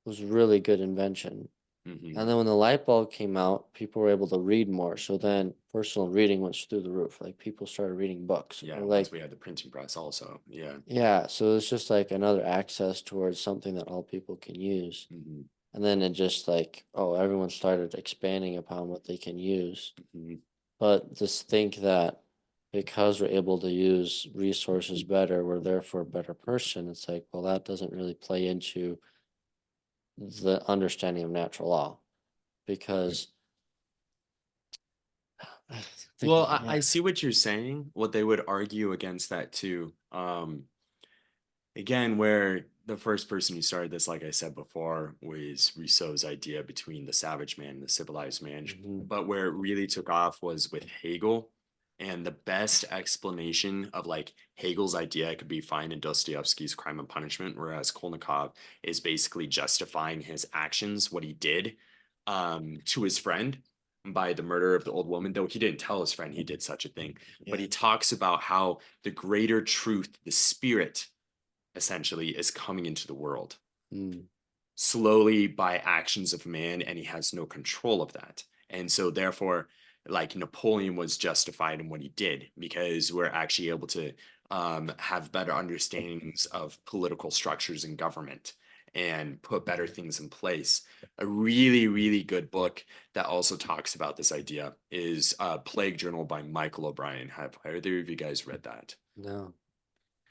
Speaker 1: was really good invention.
Speaker 2: Mm-hmm.
Speaker 1: And then when the light bulb came out, people were able to read more. So then personal reading went through the roof. Like people started reading books.
Speaker 2: Yeah.
Speaker 1: Or
Speaker 2: Once
Speaker 1: like,
Speaker 2: we had the printing press, also. Yeah.
Speaker 1: yeah, so it's just like another access towards something that all people can use.
Speaker 2: Mm-hmm.
Speaker 1: And then it just like, oh, everyone started expanding upon what they can use.
Speaker 2: Mm-hmm.
Speaker 1: But just think that because we're able to use resources better, we're therefore a better person. It's like, well, that doesn't really play into the understanding of natural law, because
Speaker 2: Well,
Speaker 1: yeah.
Speaker 2: I see what you're saying. What they would argue against that too. Again, where the first person who started this, like I said before, was Rousseau's idea between the savage man and the civilized man.
Speaker 1: Mhm.
Speaker 2: But where it really took off was with Hegel. And the best explanation of like Hegel's idea could be found in Dostoevsky's Crime and Punishment, whereas Kolnikov is basically justifying his actions, what he did to his friend by the murder of the old woman, though he didn't tell his friend he did such a thing. But
Speaker 1: Yeah.
Speaker 2: he talks about how the greater truth, the spirit, essentially is coming into the world
Speaker 1: Mm.
Speaker 2: slowly by actions of man, and he has no control of that. And so therefore, like Napoleon was justified in what he did, because we're actually able to have better understandings of political structures and government and put better things in place. A really, really good book that also talks about this idea is Plague Journal by Michael O'Brien. Have either of you guys read that?
Speaker 1: No.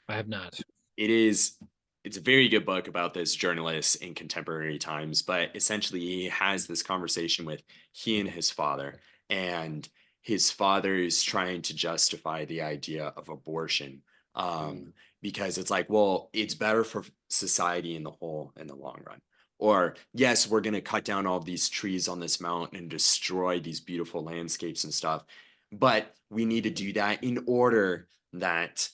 Speaker 3: I have not.
Speaker 2: it is it's a very good book about this journalist in contemporary times, but essentially he has this conversation with he and his father, and his father is trying to justify the idea of abortion,
Speaker 1: Mm.
Speaker 2: because it's like, well, it's better for society in the whole in the long run. Or yes, we're going to cut down all these trees on this mountain and destroy these beautiful landscapes and stuff, but we need to do that in order that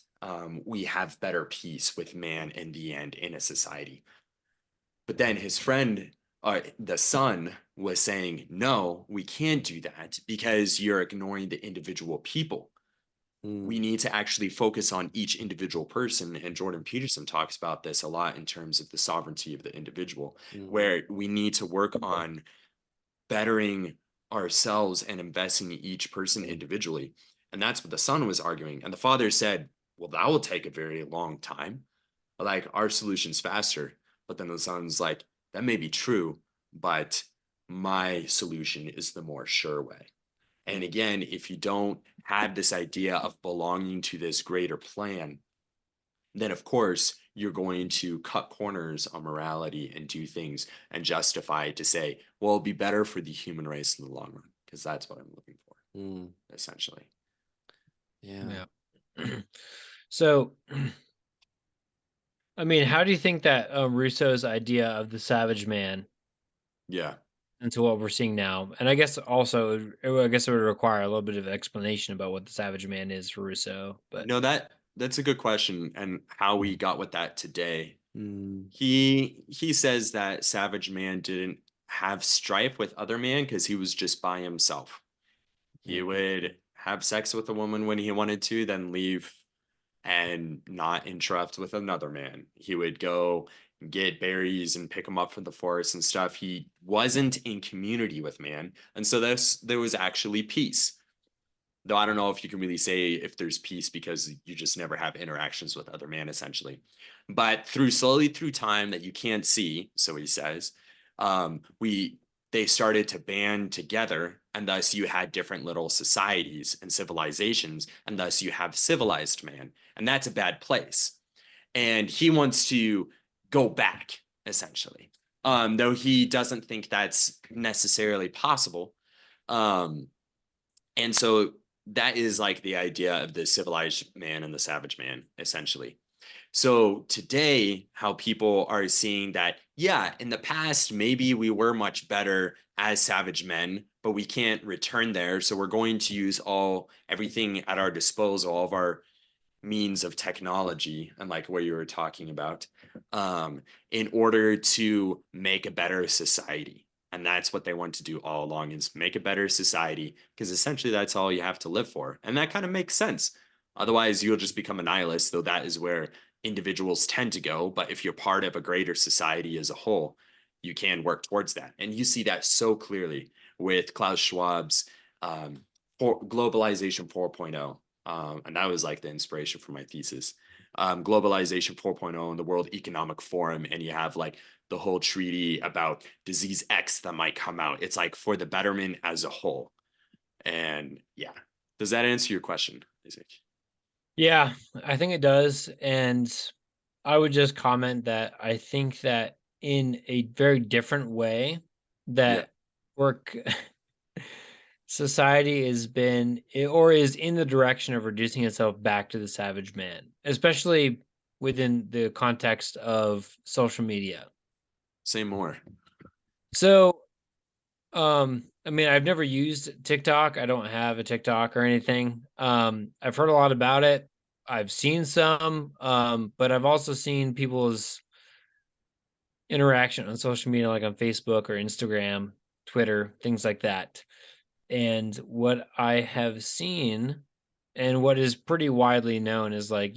Speaker 2: we have better peace with man in the end in a society. But then his friend, the son, was saying, no, we can't do that because you're ignoring the individual people.
Speaker 1: Mm.
Speaker 2: We need to actually focus on each individual person. And Jordan Peterson talks about this a lot in terms of the sovereignty of the individual,
Speaker 1: Mhm.
Speaker 2: where we need to work on bettering ourselves and investing in each person individually. And that's what the son was arguing. And the father said, well, that will take a very long time. Like, our solution's faster. But then the son's like, that may be true, but my solution is the more sure way. And again, if you don't have this idea of belonging to this greater plan, then of course you're going to cut corners on morality and do things and justify it to say, well, it'll be better for the human race in the long run, because that's what I'm looking for, essentially.
Speaker 1: Yeah.
Speaker 3: So, I mean, how do you think that Rousseau's idea of the savage man
Speaker 2: Yeah.
Speaker 3: into what we're seeing now? And I guess also, I guess it would require a little bit of explanation about what the savage man is for Rousseau. But
Speaker 2: No, that's a good question, and how we got with that today.
Speaker 1: Mm.
Speaker 2: He says that savage man didn't have strife with other man because he was just by himself. He would have sex with a woman when he wanted to, then leave and not interrupt with another man. He would go get berries and pick them up from the forest and stuff. He wasn't in community with man, and so there was actually peace. Though I don't know if you can really say if there's peace because you just never have interactions with other man, essentially. But slowly through time that you can't see, so he says, we they started to band together, and thus you had different little societies and civilizations, and thus you have civilized man, and that's a bad place. And he wants to go back, essentially, though he doesn't think that's necessarily possible. Um, and so that is like the idea of the civilized man and the savage man, essentially. So today, how people are seeing that, yeah, in the past, maybe we were much better as savage men, but we can't return there. So we're going to use everything at our disposal, all of our means of technology, and like what you were talking about, in order to make a better society. And that's what they want to do all along, is make a better society, because essentially that's all you have to live for. And that kind of makes sense. Otherwise, you'll just become a nihilist, though that is where individuals tend to go. But if you're part of a greater society as a whole, you can work towards that. And you see that so clearly with Klaus Schwab's Globalization 4.0. And that was like the inspiration for my thesis. Globalization 4.0 and the World Economic Forum. And you have like the whole treaty about disease X that might come out. It's like for the betterment as a whole. And yeah, does that answer your question, Isaac?
Speaker 3: yeah, I think it does. And I would just comment that I think that in a very different way
Speaker 2: Yeah.
Speaker 3: that work society has been or is in the direction of reducing itself back to the savage man, especially within the context of social media.
Speaker 2: Say more.
Speaker 3: So, I mean, I've never used TikTok. I don't have a TikTok or anything. I've heard a lot about it. I've seen some, but I've also seen people's interaction on social media, like on Facebook or Instagram, Twitter, things like that. And what I have seen and what is pretty widely known is like,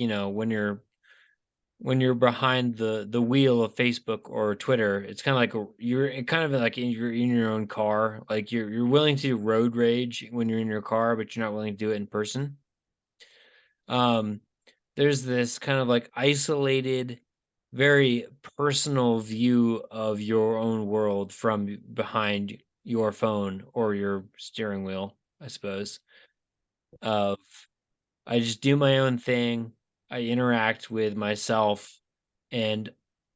Speaker 3: when you're behind the wheel of Facebook or Twitter, it's kind of like you're kind of like you're in your own car. Like you're willing to road rage when you're in your car, but you're not willing to do it in person. Um, there's this kind of like isolated, very personal view of your own world from behind your phone or your steering wheel, I suppose. Of I just do my own thing. I interact with myself, and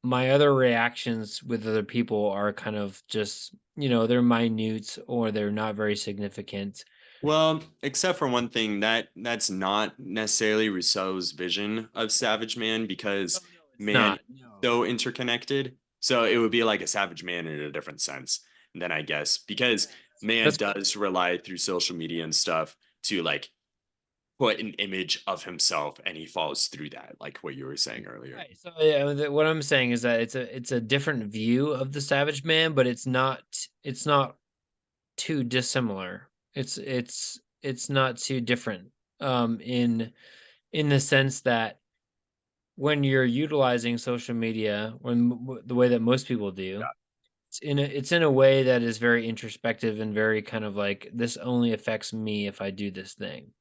Speaker 3: my other reactions with other people are kind of just, they're minute or they're not very significant.
Speaker 2: Well, except for one thing, that's not necessarily Rousseau's vision of savage man, because
Speaker 3: Oh, no, it's
Speaker 2: man
Speaker 3: not.
Speaker 2: is
Speaker 3: No.
Speaker 2: so interconnected. So it would be like a savage man in a different sense, then I guess, because man
Speaker 3: That's
Speaker 2: does rely through social media and stuff to like put an image of himself, and he falls through that, like what you were saying earlier.
Speaker 3: right. So yeah, what I'm saying is that it's a different view of the savage man, but it's not too dissimilar. It's not too different. In the sense that when you're utilizing social media, the way that most people do, it's in a way that is very introspective and very kind of like this only affects me if I do this thing.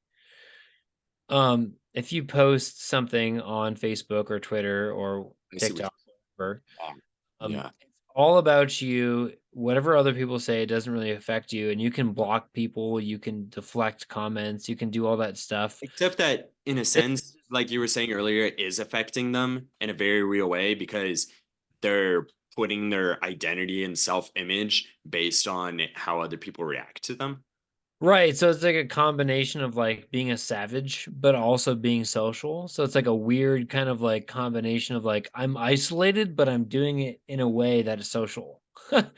Speaker 3: If you post something on Facebook or Twitter or
Speaker 2: I see what
Speaker 3: TikTok, whatever,
Speaker 2: you're saying. Yeah.
Speaker 3: It's all about you. Whatever other people say, it doesn't really affect you, and you can block people, you can deflect comments, you can do all that stuff.
Speaker 2: Except that, in a
Speaker 3: It-
Speaker 2: sense, like you were saying earlier, it is affecting them in a very real way because they're putting their identity and self-image based on how other people react to them.
Speaker 3: Right, so it's like a combination of like being a savage, but also being social. So it's like a weird kind of like combination of like I'm isolated, but I'm doing it in a way that is social,
Speaker 2: Mm.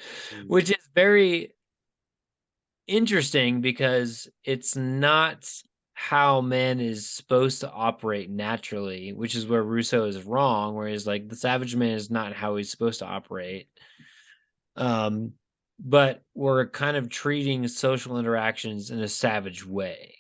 Speaker 3: which is very interesting because it's not how man is supposed to operate naturally, which is where Rousseau is wrong, where he's like the savage man is not how he's supposed to operate. Um, but we're kind of treating social interactions in a savage way,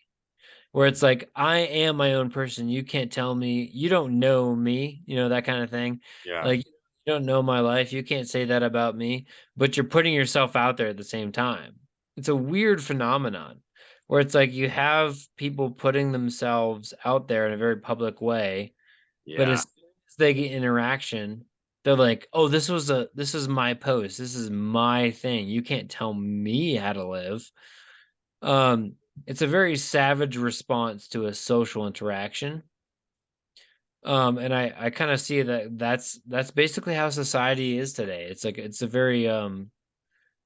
Speaker 3: where it's like, I am my own person. You can't tell me, you don't know me, that kind of thing.
Speaker 2: Yeah.
Speaker 3: Like, you don't know my life. You can't say that about me, but you're putting yourself out there at the same time. It's a weird phenomenon where it's like you have people putting themselves out there in a very public way, but as
Speaker 2: Yeah.
Speaker 3: soon as they get interaction, they're like, "Oh, this is my post. This is my thing. You can't tell me how to live." Um, it's a very savage response to a social interaction. And I kind of see that that's basically how society is today. It's like it's a very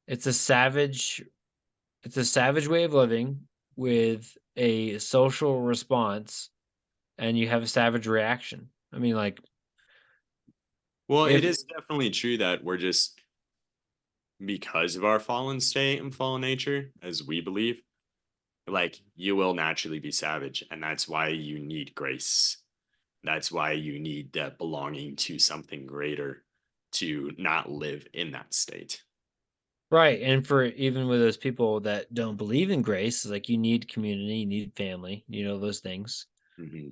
Speaker 3: it's a savage it's a savage way of living with a social response, and you have a savage reaction. I mean, like
Speaker 2: Well, it
Speaker 3: if
Speaker 2: is definitely true that we're just, because of our fallen state and fallen nature, as we believe, like you will naturally be savage, and that's why you need grace. That's why you need that belonging to something greater to not live in that state.
Speaker 3: right, and for even with those people that don't believe in grace, like you need community, you need family, those things.
Speaker 2: Mhm.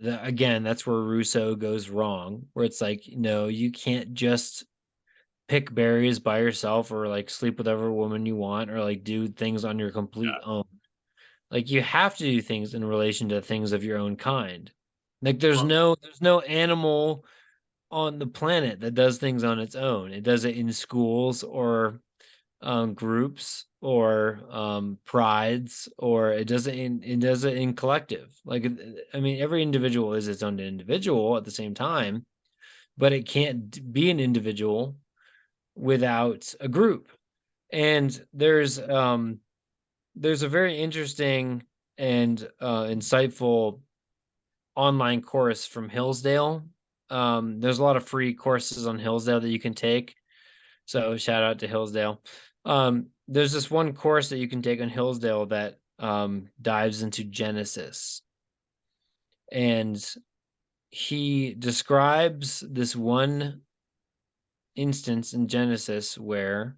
Speaker 3: Again, that's where Rousseau goes wrong, where it's like, no, you can't just pick berries by yourself or like sleep with every woman you want or like do things on your complete
Speaker 2: Yeah.
Speaker 3: own. Like you have to do things in relation to things of your own kind. Like
Speaker 2: Well,
Speaker 3: there's no animal on the planet that does things on its own. It does it in schools or groups or prides, or it does it in collective. Like I mean, every individual is its own individual at the same time, but it can't be an individual without a group. And there's a very interesting and insightful online course from Hillsdale. There's a lot of free courses on Hillsdale that you can take. So shout out to Hillsdale. There's this one course that you can take on Hillsdale that dives into Genesis. And he describes this one instance in Genesis where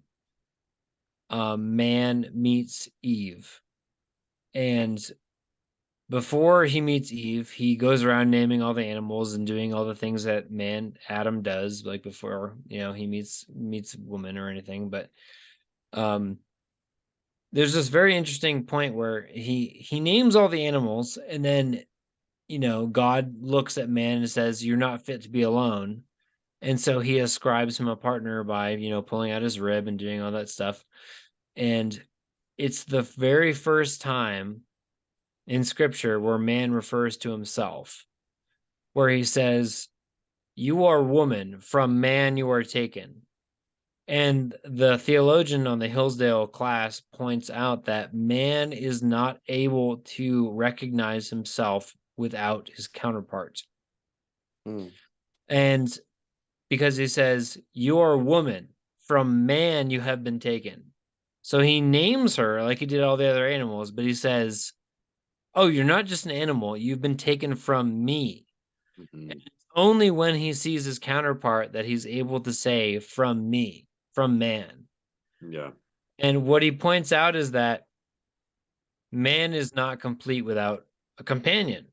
Speaker 3: man meets Eve. And before he meets Eve, he goes around naming all the animals and doing all the things that Adam does, like before, he meets woman or anything. But um there's this very interesting point where he names all the animals, and then God looks at man and says, "You're not fit to be alone." And so he ascribes him a partner by pulling out his rib and doing all that stuff. And it's the very first time in scripture where man refers to himself, where he says, "You are woman, from man you are taken." And the theologian on the Hillsdale class points out that man is not able to recognize himself without his counterpart.
Speaker 1: Mm.
Speaker 3: And because he says, "You are a woman, from man you have been taken." So he names her like he did all the other animals, but he says, "Oh, you're not just an animal, you've been taken from me." And
Speaker 2: mhm.
Speaker 3: it's only when he sees his counterpart that he's able to say, "From me, from man."
Speaker 2: Yeah.
Speaker 3: And what he points out is that man is not complete without a companion.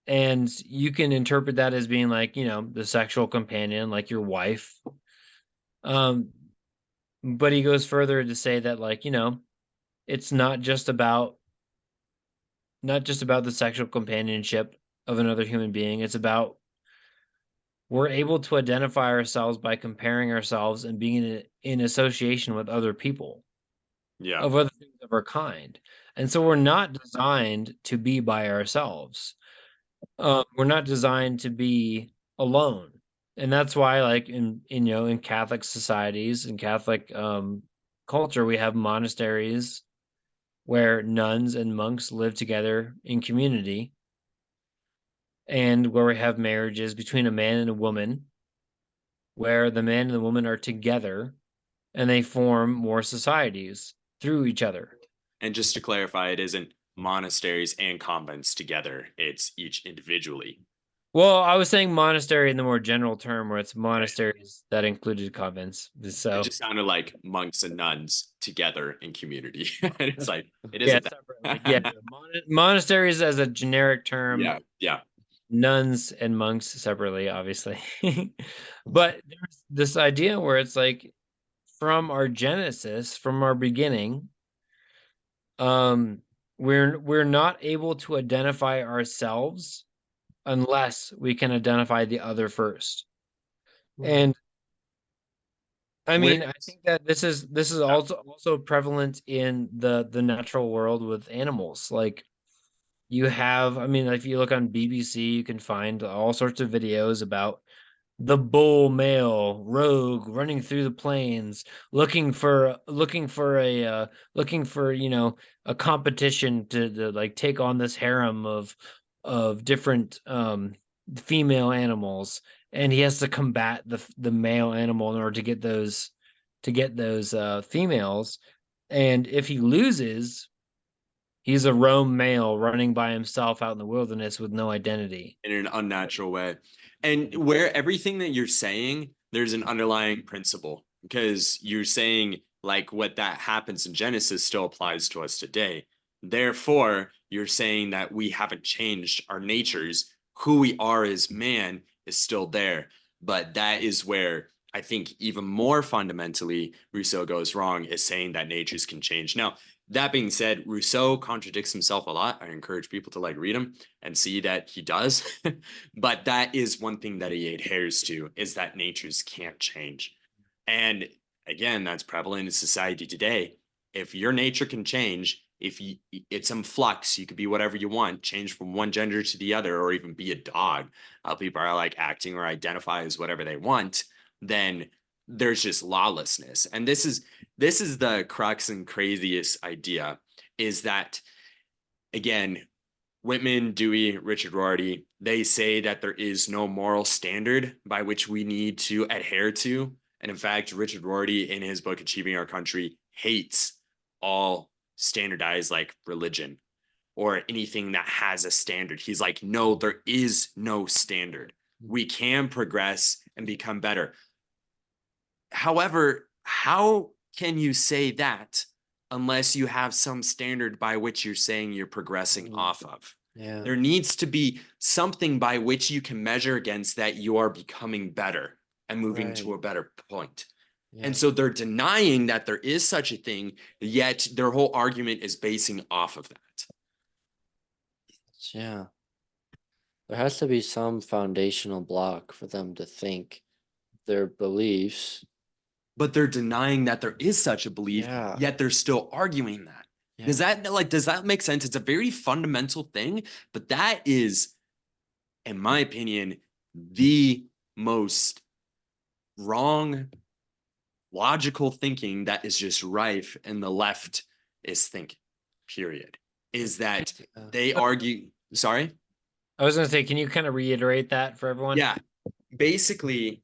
Speaker 3: And you can interpret that as being like, the sexual companion, like your wife. Um, but he goes further to say that, like, it's not just about the sexual companionship of another human being. It's about we're able to identify ourselves by comparing ourselves and being in association with other people
Speaker 2: Yeah.
Speaker 3: of other things of our kind. And so we're not designed to be by ourselves. We're not designed to be alone. And that's why, like in Catholic societies and Catholic culture, we have monasteries where nuns and monks live together in community, and where we have marriages between a man and a woman, where the man and the woman are together and they form more societies through each other.
Speaker 2: And just to clarify, it isn't monasteries and convents together, it's each individually.
Speaker 3: Well, I was saying monastery in the more general term, where it's monasteries that included convents. So
Speaker 2: It just sounded like monks and nuns together in community. It's like, it
Speaker 3: yeah,
Speaker 2: isn't
Speaker 3: separately. Yeah,
Speaker 2: that.
Speaker 3: monasteries as a generic term,
Speaker 2: Yeah. Yeah.
Speaker 3: nuns and monks separately, obviously. But there's this idea where it's like, from our genesis, from our beginning, we're not able to identify ourselves unless we can identify the other first. And I mean, I think that this is also prevalent in the natural world with animals. Like, you have, I mean, if you look on BBC, you can find all sorts of videos about the bull male rogue running through the plains, looking for a competition to like take on this harem of different female animals, and he has to combat the male animal in order to get those females. And if he loses, he's a roam male running by himself out in the wilderness with no identity.
Speaker 2: In an unnatural way. And where everything that you're saying, there's an underlying principle because you're saying like what that happens in Genesis still applies to us today. Therefore, you're saying that we haven't changed our natures. Who we are as man is still there. But that is where I think even more fundamentally Rousseau goes wrong, is saying that natures can change. Now, that being said, Rousseau contradicts himself a lot. I encourage people to like read him and see that he does. But that is one thing that he adheres to, is that natures can't change. And again, that's prevalent in society today. If your nature can change, if you, it's in flux, you could be whatever you want, change from one gender to the other, or even be a dog. People are like acting or identify as whatever they want, then there's just lawlessness. And this is the crux and craziest idea, is that, again, Whitman, Dewey, Richard Rorty, they say that there is no moral standard by which we need to adhere to. And in fact, Richard Rorty, in his book Achieving Our Country, hates all standardized like religion or anything that has a standard. He's like, no, there is no standard. We can progress and become better. However, how can you say that unless you have some standard by which you're saying you're progressing off of?
Speaker 1: Yeah.
Speaker 2: There needs to be something by which you can measure against that you are becoming better and moving to a better point.
Speaker 1: Yeah.
Speaker 2: And so they're denying that there is such a thing, yet their whole argument is basing off of that.
Speaker 1: Yeah. There has to be some foundational block for them to think their beliefs.
Speaker 2: But they're denying that there is such a belief,
Speaker 1: Yeah.
Speaker 2: yet they're still arguing that.
Speaker 1: Yeah.
Speaker 2: Does that make sense? It's a very fundamental thing, but that is, in my opinion, the most wrong logical thinking that is just rife in the left is thinking, period. Is that they argue, sorry?
Speaker 3: I was going to say, can you kind of reiterate that for everyone?
Speaker 2: Yeah. Basically,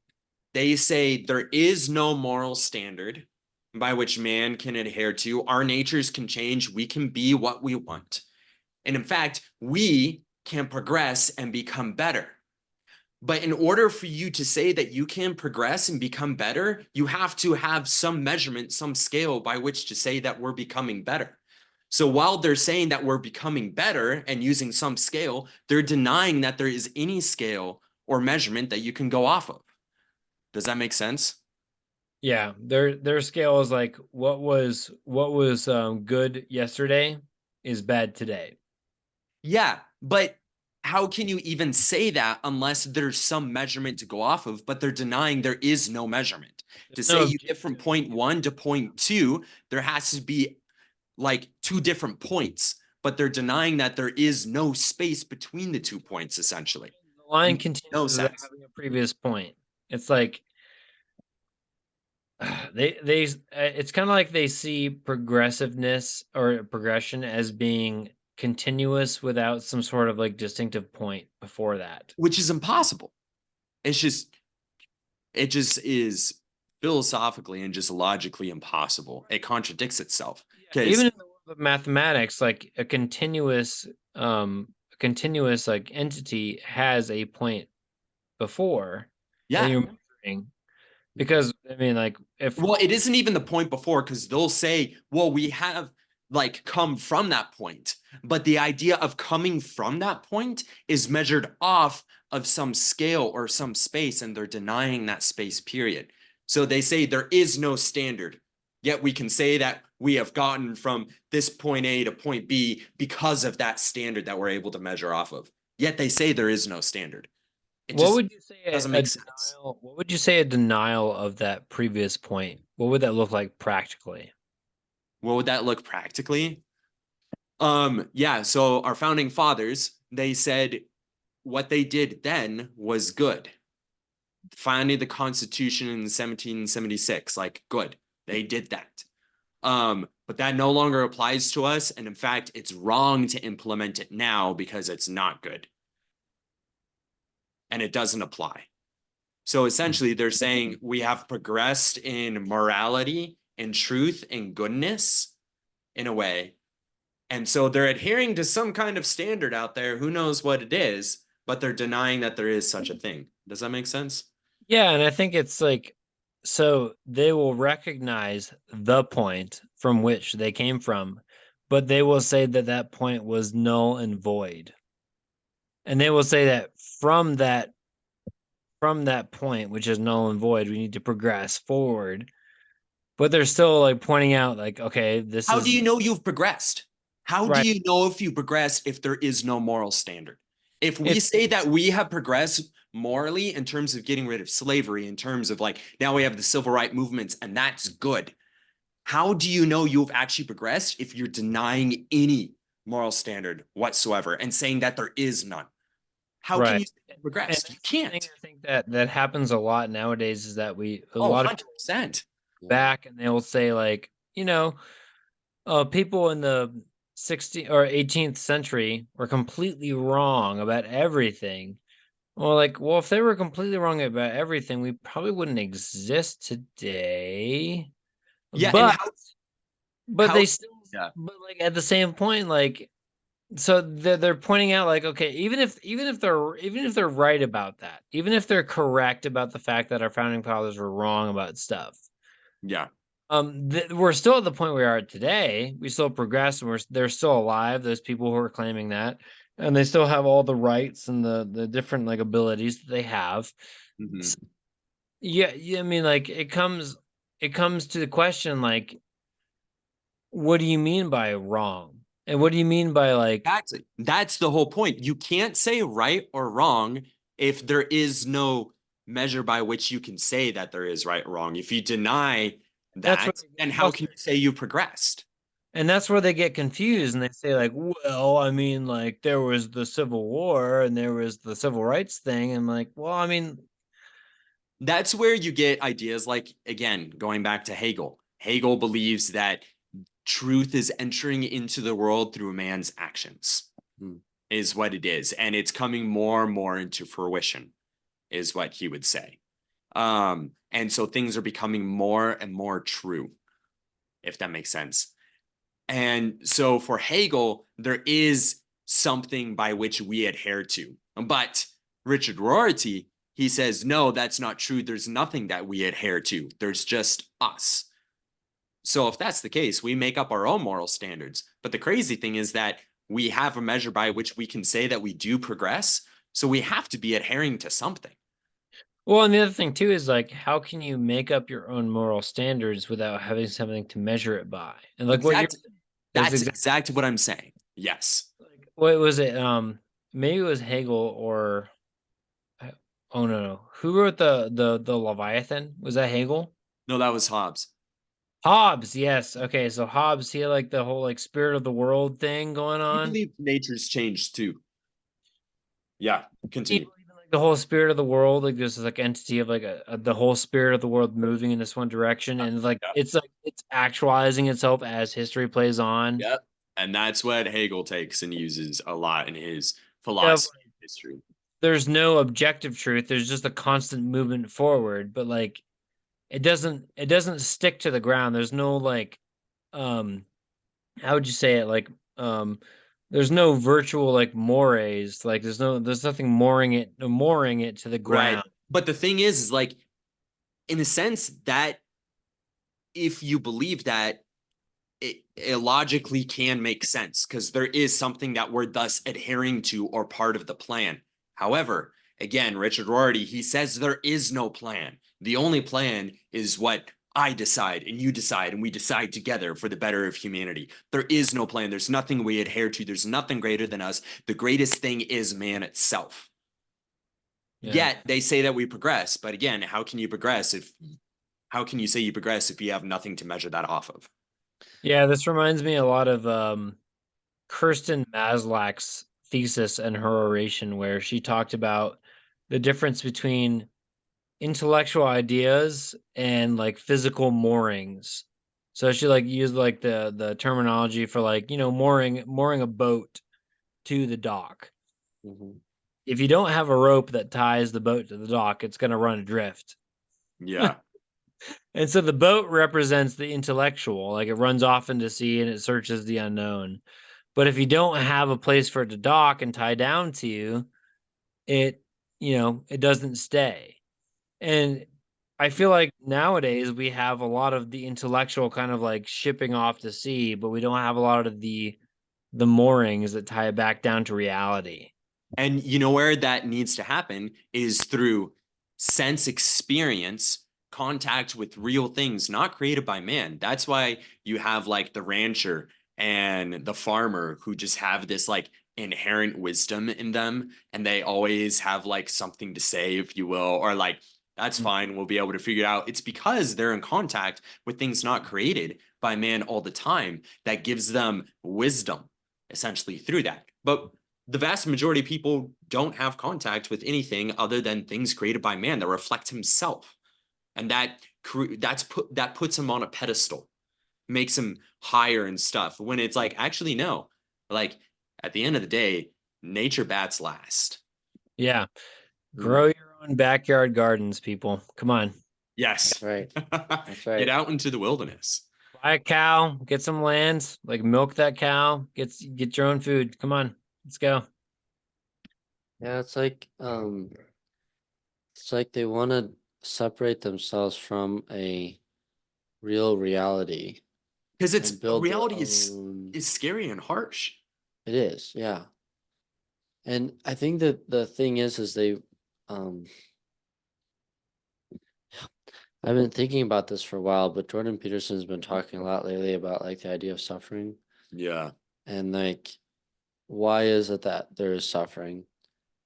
Speaker 2: they say there is no moral standard by which man can adhere to. Our natures can change. We can be what we want. And in fact, we can progress and become better. But in order for you to say that you can progress and become better, you have to have some measurement, some scale by which to say that we're becoming better. So while they're saying that we're becoming better and using some scale, they're denying that there is any scale or measurement that you can go off of. Does that make sense?
Speaker 3: Yeah, their scale is like, what was good yesterday is bad today.
Speaker 2: Yeah, but how can you even say that unless there's some measurement to go off of, but they're denying there is no measurement. To say you get from point 1 to point 2, there has to be like 2 different points, but they're denying that there is no space between the 2 points, essentially.
Speaker 3: The line
Speaker 2: Makes
Speaker 3: continues
Speaker 2: no
Speaker 3: without
Speaker 2: sense.
Speaker 3: having a previous point. It's like it's kind of like they see progressiveness or progression as being continuous without some sort of like distinctive point before that.
Speaker 2: Which is impossible. It just is philosophically and just logically impossible. It contradicts itself.
Speaker 3: Even in the world of mathematics, like a continuous like entity has a point before that
Speaker 2: yeah,
Speaker 3: you're measuring. Because I mean, like if
Speaker 2: well, it isn't even the point before, because they'll say, well, we have like come from that point, but the idea of coming from that point is measured off of some scale or some space, and they're denying that space, period. So they say there is no standard, yet we can say that we have gotten from this point A to point B because of that standard that we're able to measure off of. Yet they say there is no standard. It
Speaker 3: what
Speaker 2: just
Speaker 3: would you say
Speaker 2: doesn't
Speaker 3: a
Speaker 2: make sense.
Speaker 3: denial? What would you say a denial of that previous point? What would that look like practically?
Speaker 2: What would that look practically? Yeah, so our founding fathers, they said what they did then was good. Founding the Constitution in 1776, like good. They did that. But that no longer applies to us, and in fact, it's wrong to implement it now because it's not good. And it doesn't apply. So essentially, they're saying we have progressed in morality and truth and goodness in a way. And so they're adhering to some kind of standard out there. Who knows what it is, but they're denying that there is such a thing. Does that make sense?
Speaker 3: Yeah, and I think it's like so they will recognize the point from which they came from, but they will say that that point was null and void. And they will say that from that point, which is null and void, we need to progress forward. But they're still like pointing out, like, okay, this
Speaker 2: How
Speaker 3: is
Speaker 2: do you know you've progressed? How do
Speaker 3: right.
Speaker 2: you know if you progress if there is no moral standard? If we
Speaker 3: It's
Speaker 2: say that we have progressed morally in terms of getting rid of slavery, in terms of like now we have the civil rights movements, and that's good. How do you know you've actually progressed if you're denying any moral standard whatsoever and saying that there is none? How can
Speaker 3: right.
Speaker 2: you say you
Speaker 3: And
Speaker 2: progressed? You
Speaker 3: that's the thing
Speaker 2: can't.
Speaker 3: I think that happens a lot nowadays is that a
Speaker 2: Oh,
Speaker 3: lot of people
Speaker 2: 100%.
Speaker 3: back and they will say like, people in the 16th or 18th century were completely wrong about everything. Well, like, well, if they were completely wrong about everything, we probably wouldn't exist today.
Speaker 2: Yeah, and
Speaker 3: But
Speaker 2: how
Speaker 3: they still,
Speaker 2: yeah.
Speaker 3: but like at the same point, like, so they're pointing out like, okay, even if they're right about that, even if they're correct about the fact that our founding fathers were wrong about stuff,
Speaker 2: Yeah.
Speaker 3: we're still at the point we are today. We still progress, and they're still alive. Those people who are claiming that, and they still have all the rights and the different like abilities that they have.
Speaker 2: Mhm.
Speaker 3: Yeah, yeah. I mean, like it comes to the question like, what do you mean by wrong, and what do you mean by like
Speaker 2: Exactly. That's the whole point. You can't say right or wrong if there is no measure by which you can say that there is right or wrong. If you deny
Speaker 3: that's what
Speaker 2: that, then how can you say you progressed?
Speaker 3: And that's where they get confused and they say, like, well, I mean, like, there was the Civil War and there was the civil rights thing. And like, well, I mean,
Speaker 2: That's where you get ideas like, again, going back to Hegel. Hegel believes that truth is entering into the world through man's actions, is what it is. And it's coming more and more into fruition, is what he would say. And so things are becoming more and more true, if that makes sense. And so for Hegel, there is something by which we adhere to. But Richard Rorty, he says, no, that's not true. There's nothing that we adhere to. There's just us. So if that's the case, we make up our own moral standards. But the crazy thing is that we have a measure by which we can say that we do progress. So we have to be adhering to something.
Speaker 3: well, and the other thing too is like, how can you make up your own moral standards without having something to measure it by? And like what you're
Speaker 2: That's exactly what I'm saying. Yes.
Speaker 3: like, what was it? maybe it was Hegel or oh no. Who wrote the Leviathan? Was that Hegel?
Speaker 2: No, that was Hobbes.
Speaker 3: Hobbes, yes. Okay, so Hobbes, he had like the whole like spirit of the world thing going
Speaker 2: You
Speaker 3: on.
Speaker 2: believe nature's changed too. Yeah,
Speaker 3: Do you
Speaker 2: continue.
Speaker 3: believe in like the whole spirit of the world? Like there's this like entity of like the whole spirit of the world moving in this one direction, and like
Speaker 2: Yeah.
Speaker 3: it's actualizing itself as history plays on.
Speaker 2: Yep. And that's what Hegel takes and uses a lot in his
Speaker 3: Of
Speaker 2: philosophy of history.
Speaker 3: there's no objective truth. There's just a constant movement forward, but like it doesn't stick to the ground. There's no like um how would you say it? Like um there's no virtual like mores. Like there's nothing mooring it to the
Speaker 2: Right.
Speaker 3: ground.
Speaker 2: But the thing is like, in a sense, that if you believe that, it logically can make sense because there is something that we're thus adhering to or part of the plan. However, again, Richard Rorty, he says there is no plan. The only plan is what I decide and you decide and we decide together for the better of humanity. There is no plan. There's nothing we adhere to. There's nothing greater than us. The greatest thing is man itself.
Speaker 3: Yeah.
Speaker 2: Yet they say that we progress. But again, how can you say you progress if you have nothing to measure that off of?
Speaker 3: Yeah, this reminds me a lot of Kirsten Maslach's thesis and her oration where she talked about the difference between intellectual ideas and like physical moorings. So she like used like the terminology for like, mooring a boat to the dock.
Speaker 1: Mhm.
Speaker 3: If you don't have a rope that ties the boat to the dock, it's going to run adrift.
Speaker 2: Yeah.
Speaker 3: And so the boat represents the intellectual, like it runs off into sea and it searches the unknown. But if you don't have a place for it to dock and tie down to, it, it doesn't stay. And I feel like nowadays we have a lot of the intellectual kind of like shipping off to sea, but we don't have a lot of the moorings that tie it back down to reality.
Speaker 2: And you know where that needs to happen is through sense experience, contact with real things, not created by man. That's why you have like the rancher and the farmer who just have this like inherent wisdom in them. And they always have like something to say, if you will, or like, that's fine. We'll be able to figure it out. It's because they're in contact with things not created by man all the time that gives them wisdom essentially through that. But the vast majority of people don't have contact with anything other than things created by man that reflect himself. And that puts him on a pedestal, makes him higher and stuff. When it's like, actually, no. Like at the end of the day, nature bats last.
Speaker 3: Yeah.
Speaker 2: Mm.
Speaker 3: Grow your own backyard gardens, people. Come on.
Speaker 2: Yes.
Speaker 1: That's right. That's
Speaker 2: Get
Speaker 1: right.
Speaker 2: out into the wilderness.
Speaker 3: Buy a cow, get some land, like milk that cow, get your own food. Come on. Let's go.
Speaker 1: Yeah, it's like they want to separate themselves from a real reality
Speaker 2: Because it's
Speaker 1: and build their
Speaker 2: reality
Speaker 1: own.
Speaker 2: is scary and harsh.
Speaker 1: It is, yeah. And I think that the thing is um, I've been thinking about this for a while, but Jordan Peterson's been talking a lot lately about like the idea of suffering
Speaker 2: Yeah.
Speaker 1: and like why is it that there is suffering?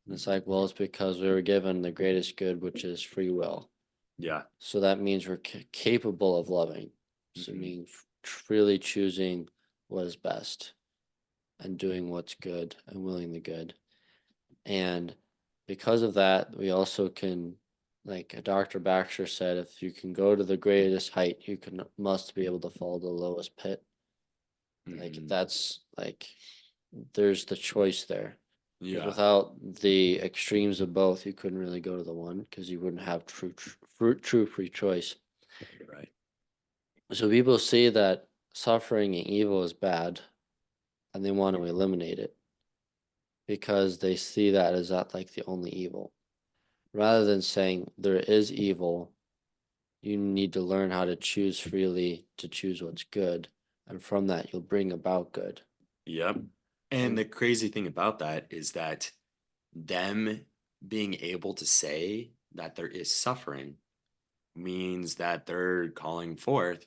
Speaker 1: And it's like, well, it's because we were given the greatest good, which is free will.
Speaker 2: Yeah.
Speaker 1: So that means we're capable of loving. So it
Speaker 2: Mhm.
Speaker 1: means freely choosing what is best and doing what's good and willing the good. And because of that, we also can, like Dr. Baxter said, if you can go to the greatest height, you can must be able to fall to the lowest pit. Like
Speaker 2: Mhm.
Speaker 1: that's like there's the choice there. Because
Speaker 2: Yeah.
Speaker 1: without the extremes of both, you couldn't really go to the one because you wouldn't have true free choice.
Speaker 2: Right.
Speaker 1: So people see that suffering and evil is bad, and they want to eliminate it because they see that as not like the only evil. Rather than saying there is evil, you need to learn how to choose freely to choose what's good, and from that you'll bring about good.
Speaker 2: Yep. And the crazy thing about that is that them being able to say that there is suffering means that they're calling forth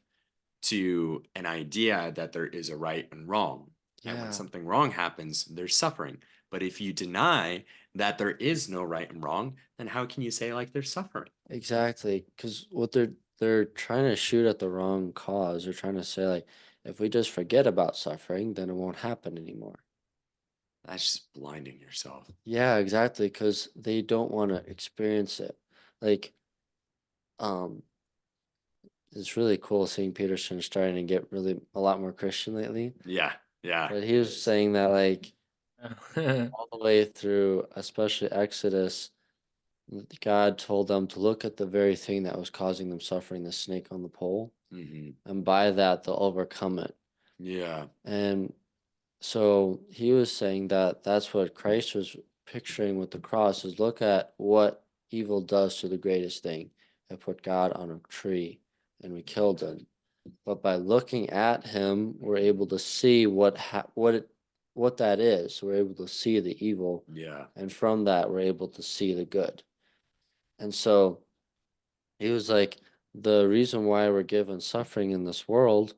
Speaker 2: to an idea that there is a right and wrong. And when
Speaker 1: Yeah,
Speaker 2: something wrong happens, there's suffering. But if you deny that there is no right and wrong, then how can you say like there's suffering?
Speaker 1: exactly. Because what they're trying to shoot at the wrong cause. They're trying to say like, if we just forget about suffering, then it won't happen anymore.
Speaker 2: That's just blinding yourself.
Speaker 1: Yeah, exactly. Because they don't want to experience it. Like, um, it's really cool seeing Peterson starting to get really a lot more Christian lately.
Speaker 2: Yeah, yeah.
Speaker 1: But he was saying that like
Speaker 3: Yeah.
Speaker 1: all the way through, especially Exodus, God told them to look at the very thing that was causing them suffering, the snake on the pole, and by that they'll overcome it.
Speaker 2: Yeah.
Speaker 1: And so he was saying that that's what Christ was picturing with the cross is look at what evil does to the greatest thing. It put God on a tree and we killed him. But by looking at him, we're able to see what that is. We're able to see the evil,
Speaker 2: Yeah.
Speaker 1: and from that we're able to see the good. And so he was like, the reason why we're given suffering in this world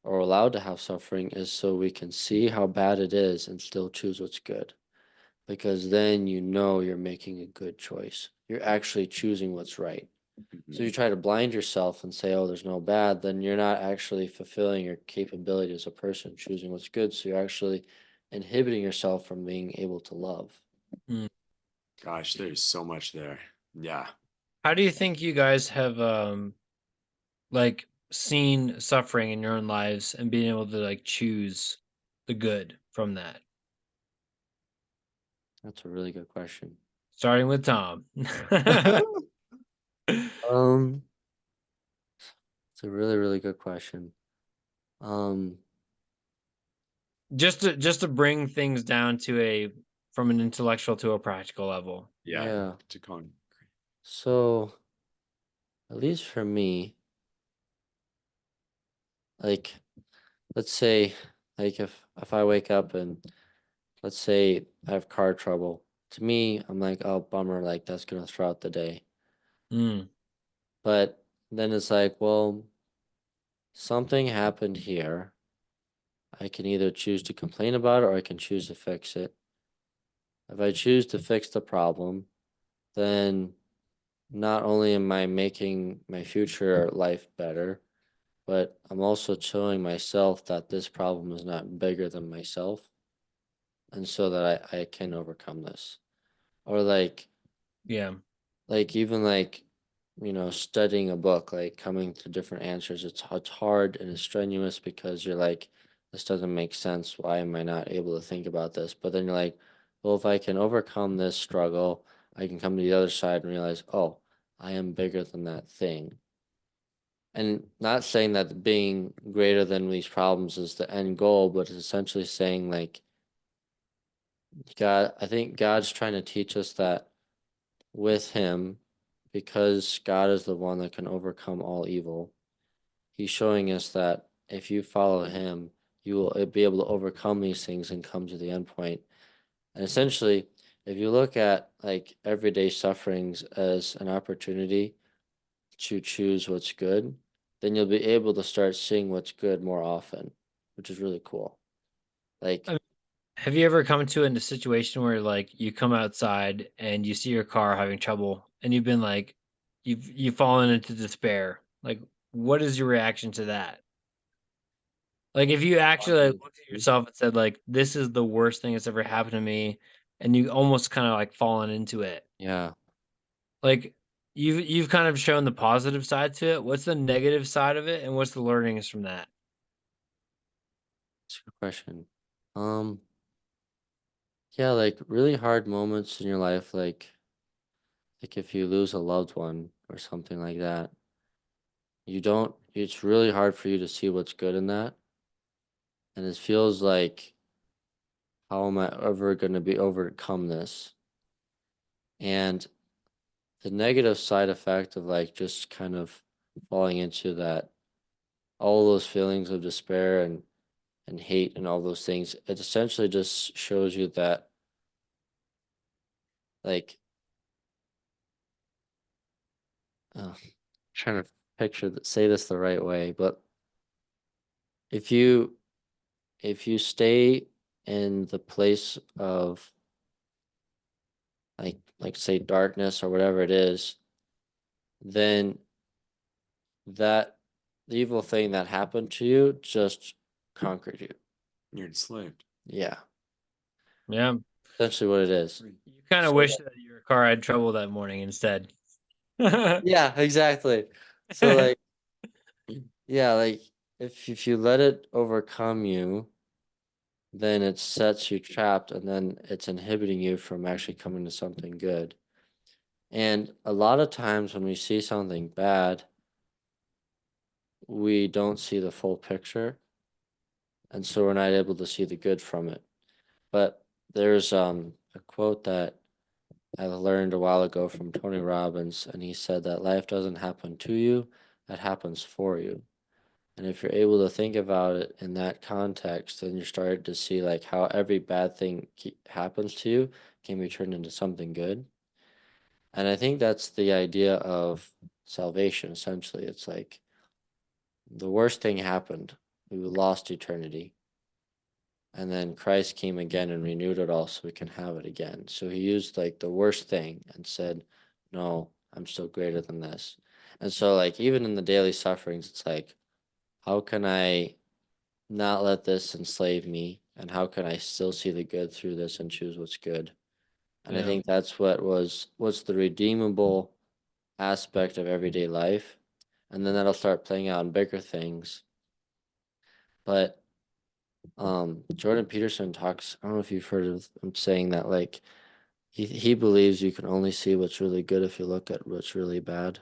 Speaker 1: or allowed to have suffering is so we can see how bad it is and still choose what's good. Because then you know you're making a good choice. You're actually choosing what's right. So you try to blind yourself and say, oh, there's no bad, then you're not actually fulfilling your capability as a person, choosing what's good. So you're actually inhibiting yourself from being able to love.
Speaker 3: Mm.
Speaker 2: Gosh, there's so much there. Yeah.
Speaker 3: How do you think you guys have like seen suffering in your own lives and being able to like choose the good from that?
Speaker 1: That's a really good question.
Speaker 3: Starting with Tom.
Speaker 1: Um, it's a really, really good question. Um,
Speaker 3: Just to bring things down to a from an intellectual to a practical level.
Speaker 2: Yeah.
Speaker 1: yeah.
Speaker 2: To con
Speaker 1: So at least for me, like let's say like if I wake up and let's say I have car trouble, to me, I'm like, oh bummer, like that's gonna throw out the day.
Speaker 3: Mm.
Speaker 1: But then it's like, well, something happened here. I can either choose to complain about it or I can choose to fix it. If I choose to fix the problem, then not only am I making my future life better, but I'm also showing myself that this problem is not bigger than myself, and so that I can overcome this. Or
Speaker 3: Yeah.
Speaker 1: even like, studying a book, like coming to different answers. It's hard and it's strenuous because you're like, this doesn't make sense. Why am I not able to think about this? But then you're like, well, if I can overcome this struggle, I can come to the other side and realize, oh, I am bigger than that thing. And not saying that being greater than these problems is the end goal, but it's essentially saying like I think God's trying to teach us that with him, because God is the one that can overcome all evil, he's showing us that if you follow him, you will be able to overcome these things and come to the end point. And essentially, if you look at like everyday sufferings as an opportunity to choose what's good, then you'll be able to start seeing what's good more often, which is really cool. Like,
Speaker 3: I Have you ever come to in a situation where like you come outside and you see your car having trouble and you've been like you've fallen into despair? Like what is your reaction to that? Like if you actually like, looked at yourself and said like this is the worst thing that's ever happened to me and you almost kind of like fallen into it.
Speaker 1: yeah,
Speaker 3: Like you've kind of shown the positive side to it. What's the negative side of it and what's the learnings from that?
Speaker 1: it's a good question. Um, yeah, like really hard moments in your life, like if you lose a loved one or something like that, it's really hard for you to see what's good in that. And it feels like, how am I ever going to be overcome this? And the negative side effect of like just kind of falling into that, all those feelings of despair and hate and all those things, it essentially just shows you that, like, trying to say this the right way, but if you if you stay in the place of like say darkness or whatever it is, then that evil thing that happened to you just conquered you.
Speaker 2: You're enslaved.
Speaker 1: Yeah,
Speaker 3: Yeah.
Speaker 1: essentially what it is.
Speaker 3: You kind of
Speaker 1: So
Speaker 3: wish that your car had trouble that morning instead.
Speaker 1: yeah, exactly. So like yeah, like if you let it overcome you, then it sets you trapped and then it's inhibiting you from actually coming to something good. And a lot of times when we see something bad, we don't see the full picture, and so we're not able to see the good from it. But there's a quote that I learned a while ago from Tony Robbins, and he said that life doesn't happen to you, it happens for you. And if you're able to think about it in that context, then you're starting to see like how every bad thing happens to you can be turned into something good. And I think that's the idea of salvation, essentially. It's like the worst thing happened. We lost eternity. And then Christ came again and renewed it all so we can have it again. So he used like the worst thing and said, no, I'm still greater than this. And so, like, even in the daily sufferings, it's like, how can I not let this enslave me? And how can I still see the good through this and choose what's good? And I
Speaker 3: Yeah.
Speaker 1: think that's what's the redeemable aspect of everyday life. And then that'll start playing out in bigger things. But Jordan Peterson talks, I don't know if you've heard of him saying that like he believes you can only see what's really good if you look at what's really bad.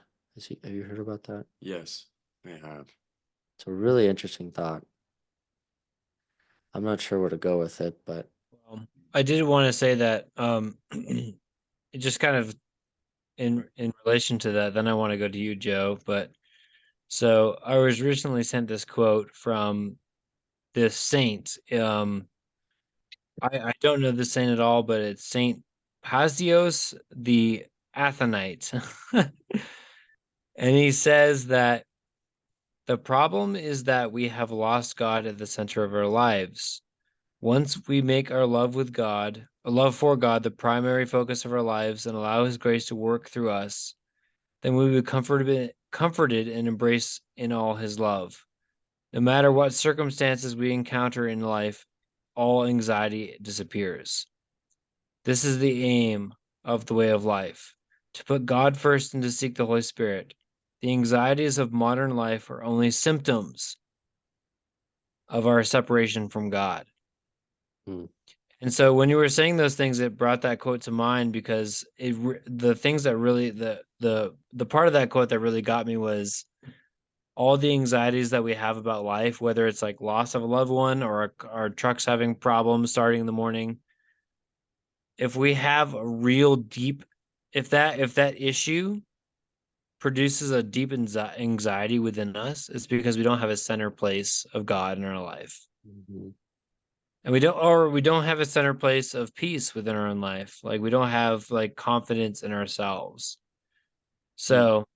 Speaker 1: Have you heard about that?
Speaker 2: Yes, I have.
Speaker 1: It's a really interesting thought. I'm not sure where to go with it, but
Speaker 3: I did want to say that it just kind of in relation to that, then I want to go to you, Joe. But so I was recently sent this quote from this saint. I don't know the saint at all, but it's Saint Pasios the Athonite. And he says that the problem is that we have lost God at the center of our lives. Once we make our love with God, a love for God, the primary focus of our lives and allow his grace to work through us, then we will be comforted and embrace in all his love. No matter what circumstances we encounter in life, all anxiety disappears. This is the aim of the way of life, to put God first and to seek the Holy Spirit. The anxieties of modern life are only symptoms of our separation from God.
Speaker 1: hmm,
Speaker 3: And so when you were saying those things, it brought that quote to mind because the things that really the part of that quote that really got me was all the anxieties that we have about life, whether it's like loss of a loved one or our trucks having problems starting in the morning. If we have a real deep, if that issue produces a deep anxiety within us, it's because we don't have a center place of God in our life.
Speaker 1: mhm.
Speaker 3: And we don't have a center place of peace within our own life. Like we don't have like confidence in ourselves.
Speaker 1: Yeah,
Speaker 3: So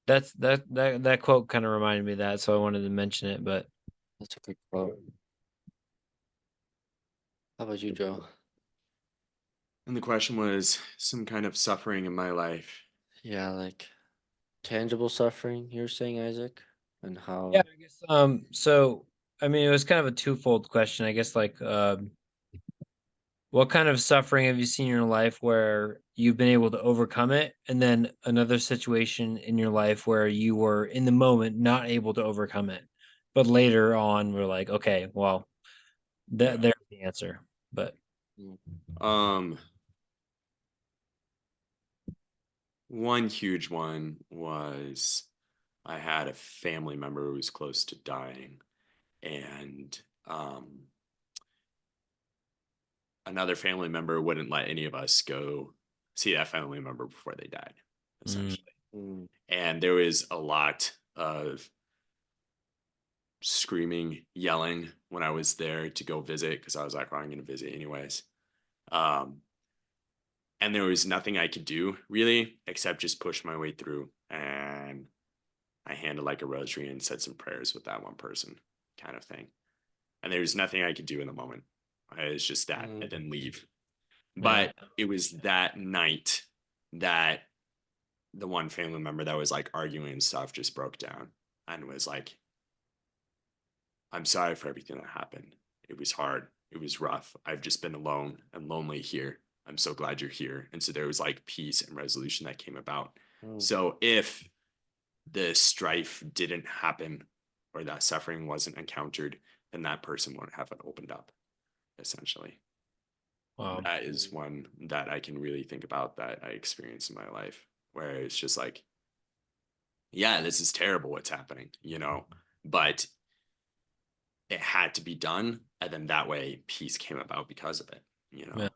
Speaker 3: that quote kind of reminded me of that, so I wanted to mention it. But
Speaker 1: that's a good quote. How about you, Joe?
Speaker 2: And the question was some kind of suffering in my life.
Speaker 1: Yeah, like tangible suffering, you're saying, Isaac, and
Speaker 3: yeah,
Speaker 1: how.
Speaker 3: I guess so I mean it was kind of a twofold question. I guess like what kind of suffering have you seen in your life where you've been able to overcome it? And then another situation in your life where you were in the moment not able to overcome it. But later on we're like, okay, well,
Speaker 2: Yeah.
Speaker 3: there's the answer. But
Speaker 1: Mm,
Speaker 2: Um, one huge one was I had a family member who was close to dying, and another family member wouldn't let any of us go see that family member before they died,
Speaker 3: mm,
Speaker 2: essentially.
Speaker 1: mm,
Speaker 2: And there was a lot of screaming, yelling when I was there to go visit because I was like, well, I'm going to visit anyways. Um, and there was nothing I could do really except just push my way through. And I handed like a rosary and said some prayers with that one person, kind of thing. and there was nothing I could do in the moment. It's just that, and then leave.
Speaker 3: Yeah.
Speaker 2: But it was that night that the one family member that was like arguing and stuff just broke down and was like, I'm sorry for everything that happened. It was hard. It was rough. I've just been alone and lonely here. I'm so glad you're here. And so there was like peace and resolution that came about. So if the strife didn't happen or that suffering wasn't encountered, then that person wouldn't have it opened up, essentially.
Speaker 3: Wow.
Speaker 2: That is one that I can really think about that I experienced in my life, where it's just like, yeah, this is terrible what's happening, you know, but it had to be done. And then that way peace came about because of it, you know?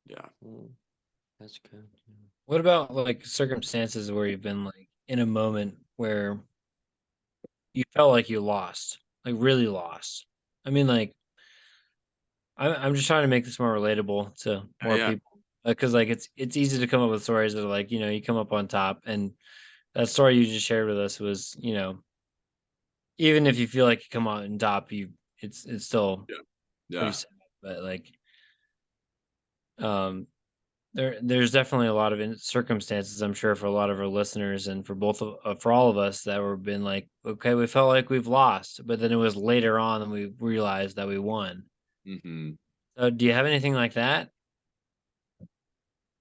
Speaker 2: Yeah.
Speaker 1: That's good.
Speaker 3: What about like circumstances where you've been like in a moment where you felt like you lost, like really lost? I mean, like, I'm just trying to make this more relatable to more
Speaker 2: Yeah.
Speaker 3: people because like it's easy to come up with stories that are like, you come up on top, and that story you just shared with us was, even if you feel like you come out on top, it's still pretty
Speaker 2: Yeah.
Speaker 3: sad. But like, um, there's definitely a lot of circumstances, I'm sure, for a lot of our listeners and for all of us that were been like, okay, we felt like we've lost, but then it was later on that we realized that we won.
Speaker 2: Mm-hmm.
Speaker 3: So do you have anything like that?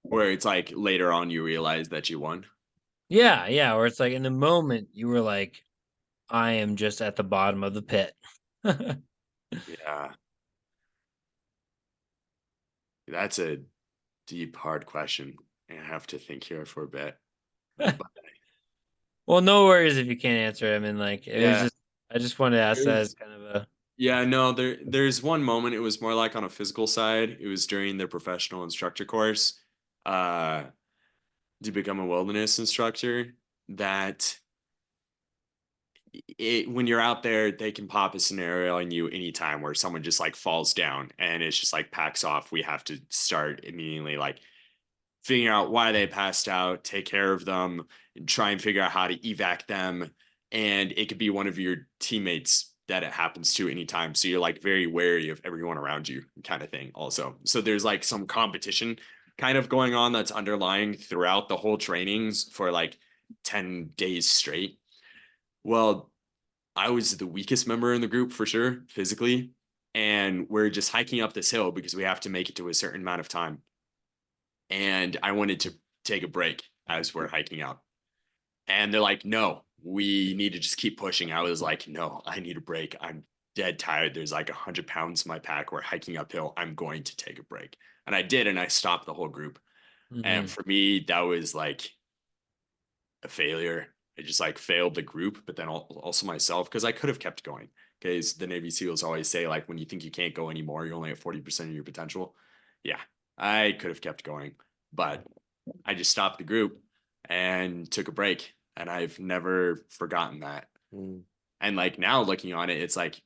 Speaker 2: Where it's like later on you realize that you won.
Speaker 3: Yeah, yeah. Or it's like in the moment you were like, I am just at the bottom of the pit.
Speaker 2: Yeah. That's a deep, hard question. I have to think here for a bit. But
Speaker 3: Well, no worries if you can't answer. I mean, like, it was
Speaker 2: yeah,
Speaker 3: just, I just wanted to ask that as
Speaker 2: there's
Speaker 3: kind of a,
Speaker 2: yeah, no, there's one moment, it was more like on a physical side. It was during the professional instructor course, uh, to become a wilderness instructor, that when you're out there, they can pop a scenario on you anytime where someone just like falls down and it's just like packs off. We have to start immediately like figuring out why they passed out, take care of them, and try and figure out how to evac them. And it could be one of your teammates that it happens to anytime. So you're like very wary of everyone around you, kind of thing, also. So there's like some competition kind of going on that's underlying throughout the whole trainings for like 10 days straight. Well, I was the weakest member in the group for sure, physically. And we're just hiking up this hill because we have to make it to a certain amount of time. And I wanted to take a break as we're hiking out. And they're like, no, we need to just keep pushing. I was like, no, I need a break. I'm dead tired. There's like 100 pounds in my pack. We're hiking uphill. I'm going to take a break. And I did. And I stopped the whole group. And
Speaker 3: Mhm.
Speaker 2: for me, that was like a failure. I just like failed the group, but then also myself, because I could have kept going. Because the Navy SEALs always say, like, when you think you can't go anymore, you're only at 40% of your potential. Yeah, I could have kept going, but I just stopped the group and took a break. And I've never forgotten that. And like now looking on it, it's like,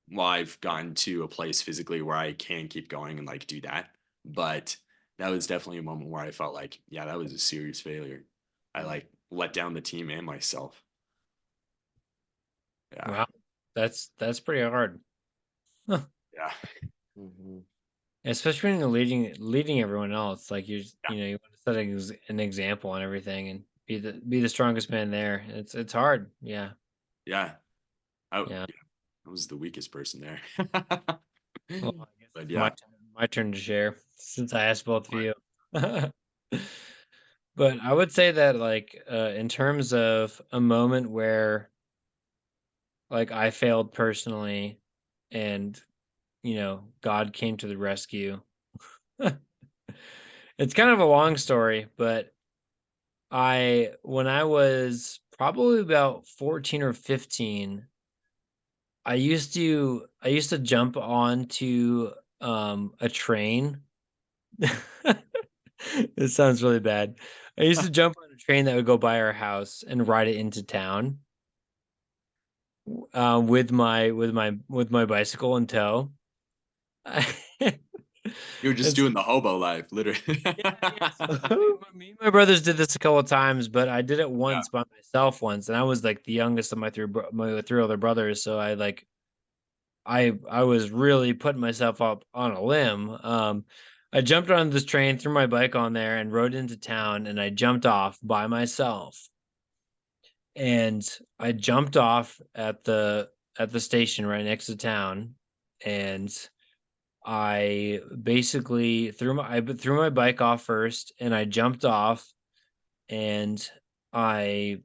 Speaker 2: well, I've gotten to a place physically where I can keep going and like do that. But that was definitely a moment where I felt like, yeah, that was a serious failure. I like let down the team and myself. Yeah.
Speaker 3: Wow. That's pretty hard. Huh.
Speaker 2: Yeah.
Speaker 3: Especially when you're leading everyone else. Like you want to set an example and everything and be the strongest man there. It's hard. Yeah.
Speaker 2: Yeah. Oh,
Speaker 3: Yeah.
Speaker 2: yeah. I was the weakest person there.
Speaker 3: Well, I guess
Speaker 2: But
Speaker 3: it's
Speaker 2: yeah.
Speaker 3: my turn to share since I asked both of you. But I would say that like in terms of a moment where like I failed personally and God came to the rescue. It's kind of a long story, but when I was probably about 14 or 15, I used to jump onto a train. It sounds really bad. I used to jump on a train that would go by our house and ride it into town with my bicycle in tow.
Speaker 2: You were just
Speaker 3: It's
Speaker 2: doing the hobo life, literally.
Speaker 3: yeah. So me and my brothers did this a couple of times, but I did it
Speaker 2: Yeah.
Speaker 3: once by myself once, and I was like the youngest of my three other brothers. So I like I was really putting myself up on a limb. I jumped on this train, threw my bike on there, and rode into town. And I jumped off by myself. And I jumped off at the station right next to town, and I basically threw my bike off first, and I jumped off, and I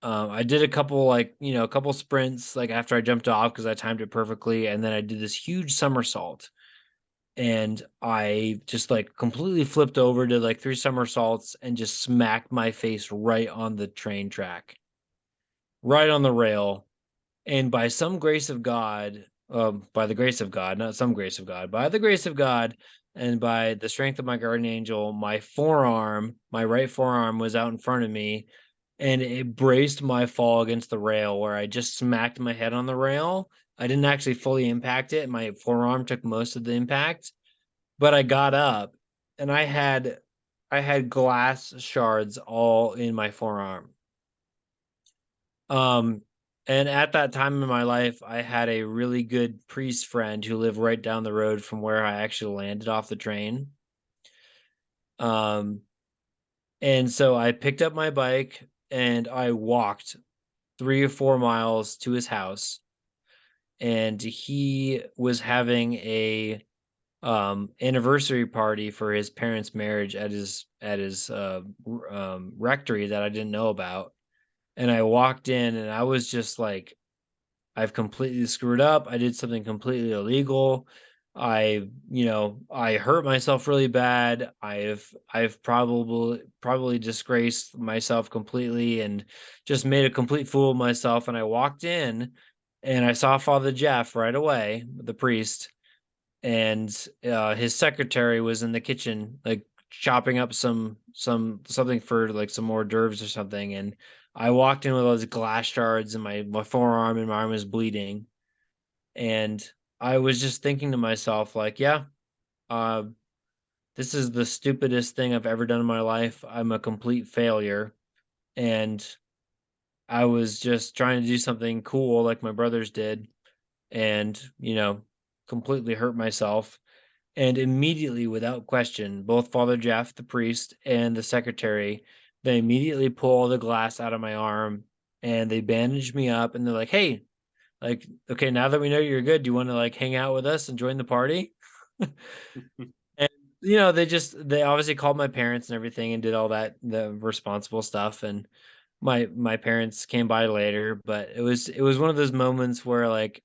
Speaker 3: I did a couple a couple sprints like after I jumped off because I timed it perfectly, and then I did this huge somersault, and I just like completely flipped over to like three somersaults and just smacked my face right on the train track, right on the rail. And by some grace of God, by the grace of God, not some grace of God, by the grace of God, and by the strength of my guardian angel, my right forearm was out in front of me, and it braced my fall against the rail where I just smacked my head on the rail. I didn't actually fully impact it. My forearm took most of the impact, but I got up and I had glass shards all in my forearm. Um, and at that time in my life, I had a really good priest friend who lived right down the road from where I actually landed off the train. Um, and so I picked up my bike and I walked 3 or 4 miles to his house. And he was having a anniversary party for his parents' marriage at his rectory that I didn't know about. And I walked in and I was just like, I've completely screwed up. I did something completely illegal. I hurt myself really bad. I've probably disgraced myself completely and just made a complete fool of myself. And I walked in and I saw Father Jeff right away, the priest, and his secretary was in the kitchen, like chopping up something for like some hors d'oeuvres or something. And I walked in with all these glass shards in my forearm, and my arm was bleeding. And I was just thinking to myself, like, yeah, uh, this is the stupidest thing I've ever done in my life. I'm a complete failure. And I was just trying to do something cool like my brothers did, and completely hurt myself. And immediately, without question, both Father Jeff, the priest, and the secretary, they immediately pull all the glass out of my arm and they bandage me up. And they're like, hey, like, okay, now that we know you're good, do you want to like hang out with us and join the party? And they obviously called my parents and everything and did all that, the responsible stuff. And my parents came by later, but it was one of those moments where like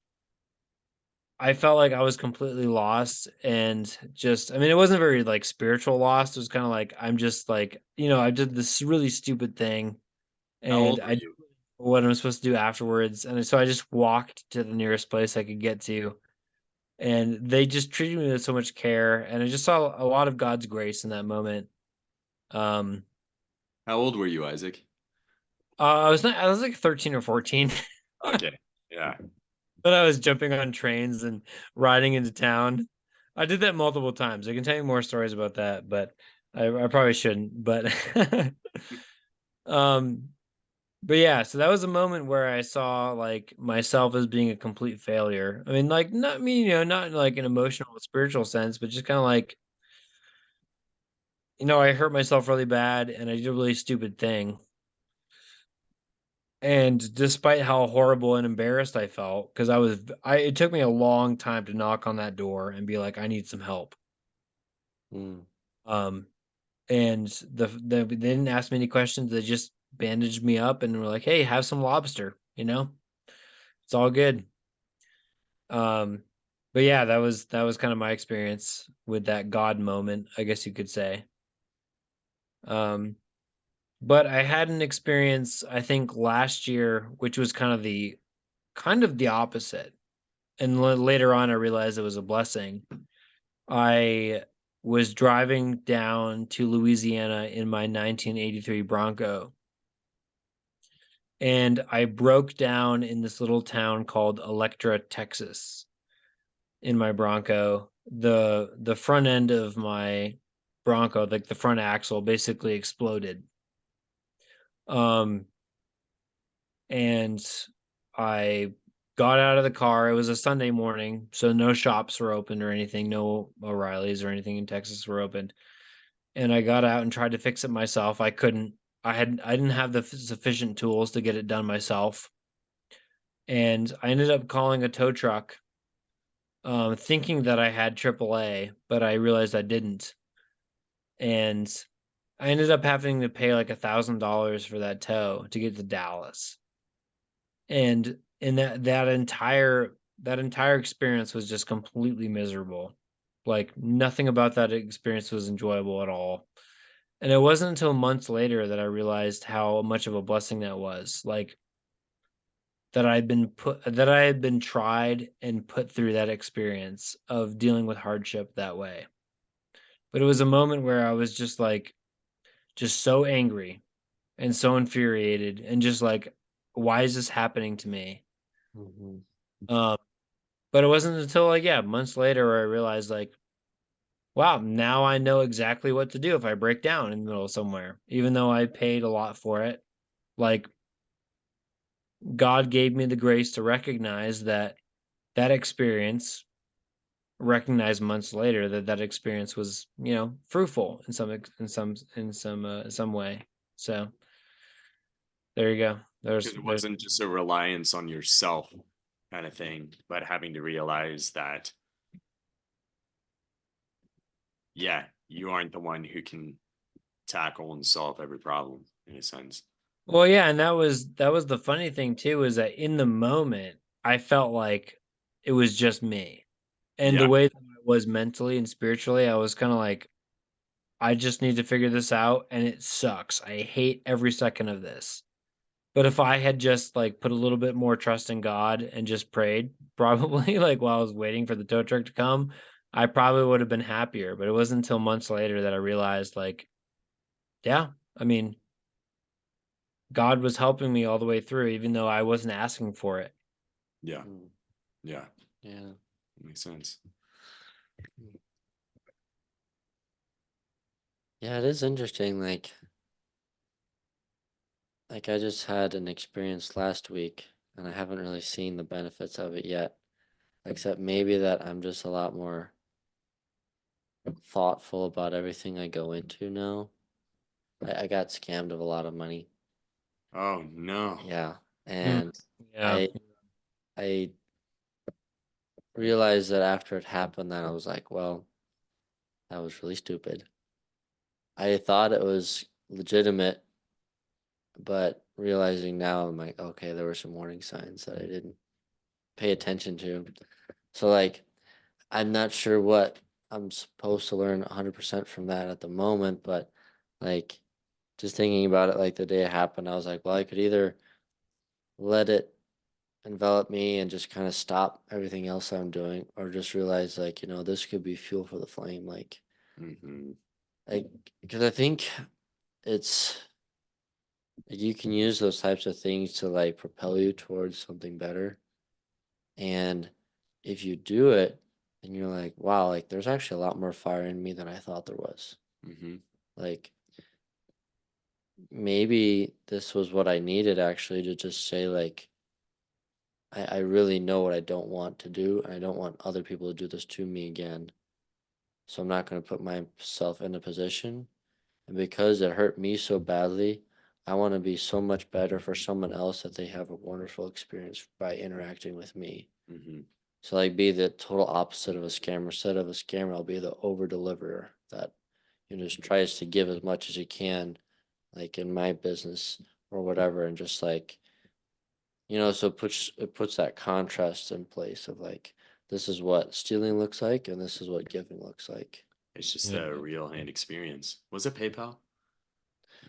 Speaker 3: I felt like I was completely lost and just, I mean, it wasn't very like spiritual lost. It was kind of like I'm just like, I did this really stupid thing
Speaker 2: How
Speaker 3: and
Speaker 2: old were
Speaker 3: I didn't
Speaker 2: you?
Speaker 3: know what I'm supposed to do afterwards. And so I just walked to the nearest place I could get to. And they just treated me with so much care. And I just saw a lot of God's grace in that moment. Um,
Speaker 2: How old were you, Isaac?
Speaker 3: I was like 13 or 14,
Speaker 2: Okay. Yeah.
Speaker 3: but I was jumping on trains and riding into town. I did that multiple times. I can tell you more stories about that, but I probably shouldn't. But um, but yeah, so that was a moment where I saw like myself as being a complete failure. I mean, like not me, not in like an emotional, spiritual sense, but just kind of like, I hurt myself really bad and I did a really stupid thing. And despite how horrible and embarrassed I felt, because it took me a long time to knock on that door and be like, I need some help.
Speaker 1: Mm.
Speaker 3: Um, and they didn't ask me any questions. They just bandaged me up and were like, "Hey, have some lobster." It's all good. Um, but yeah, that was kind of my experience with that God moment, I guess you could say. Um, but I had an experience, I think, last year, which was kind of the opposite. And later on, I realized it was a blessing. I was driving down to Louisiana in my 1983 Bronco, and I broke down in this little town called Electra, Texas, in my Bronco. The front end of my Bronco, like the front axle, basically exploded. Um, and I got out of the car. It was a Sunday morning, so no shops were open or anything. No O'Reillys or anything in Texas were open. And I got out and tried to fix it myself. I couldn't. I didn't have the sufficient tools to get it done myself. And I ended up calling a tow truck, thinking that I had AAA, but I realized I didn't. And I ended up having to pay like $1,000 for that tow to get to Dallas. And in that entire experience was just completely miserable. Like nothing about that experience was enjoyable at all. And it wasn't until months later that I realized how much of a blessing that was. Like that I had been tried and put through that experience of dealing with hardship that way. But it was a moment where I was just like just so angry and so infuriated and just like, why is this happening to me?
Speaker 1: Mhm.
Speaker 3: Um, but it wasn't until like, yeah, months later where I realized like, wow, now I know exactly what to do if I break down in the middle of somewhere, even though I paid a lot for it. Like God gave me the grace to recognize that experience, recognize months later that experience was, fruitful in some way. So there you go.
Speaker 2: Because it
Speaker 3: There's
Speaker 2: wasn't just a reliance on yourself kind of thing, but having to realize that, yeah, you aren't the one who can tackle and solve every problem in a sense.
Speaker 3: Well, yeah, and that was the funny thing too, is that in the moment I felt like it was just me. And the
Speaker 2: Yeah.
Speaker 3: way that I was mentally and spiritually, I was kind of like, I just need to figure this out and it sucks. I hate every second of this. But if I had just like put a little bit more trust in God and just prayed, probably like while I was waiting for the tow truck to come, I probably would have been happier. But it wasn't until months later that I realized like, yeah, I mean, God was helping me all the way through, even though I wasn't asking for it.
Speaker 2: Yeah.
Speaker 1: Mm.
Speaker 2: Yeah.
Speaker 1: Yeah.
Speaker 2: Makes sense.
Speaker 1: Yeah, it is interesting. Like I just had an experience last week and I haven't really seen the benefits of it yet, except maybe that I'm just a lot more thoughtful about everything I go into now. I got scammed of a lot of money.
Speaker 2: Oh no.
Speaker 1: Yeah.
Speaker 3: Mm,
Speaker 1: And
Speaker 3: yeah.
Speaker 1: I I realized that after it happened that I was like, well, that was really stupid. I thought it was legitimate, but realizing now I'm like, okay, there were some warning signs that I didn't pay attention to. So like I'm not sure what I'm supposed to learn 100% from that at the moment, but like just thinking about it like the day it happened, I was like, well, I could either let it envelop me and just kind of stop everything else I'm doing, or just realize like, this could be fuel for the flame.
Speaker 2: Hmm.
Speaker 1: Like, because I think it's like you can use those types of things to like propel you towards something better. And if you do it, then you're like, wow, like there's actually a lot more fire in me than I thought there was.
Speaker 2: Hmm.
Speaker 1: Like maybe this was what I needed actually to just say like I really know what I don't want to do, and I don't want other people to do this to me again. So I'm not going to put myself in a position. And because it hurt me so badly, I want to be so much better for someone else that they have a wonderful experience by interacting with me.
Speaker 2: Hmm.
Speaker 1: So like be the total opposite of a scammer. Instead of a scammer, I'll be the over deliverer that just tries to give as much as he can, like in my business or whatever, and just like so it puts that contrast in place of like this is what stealing looks like and this is what giving looks like.
Speaker 2: It's just
Speaker 3: Yeah.
Speaker 2: a real hand experience. Was it PayPal?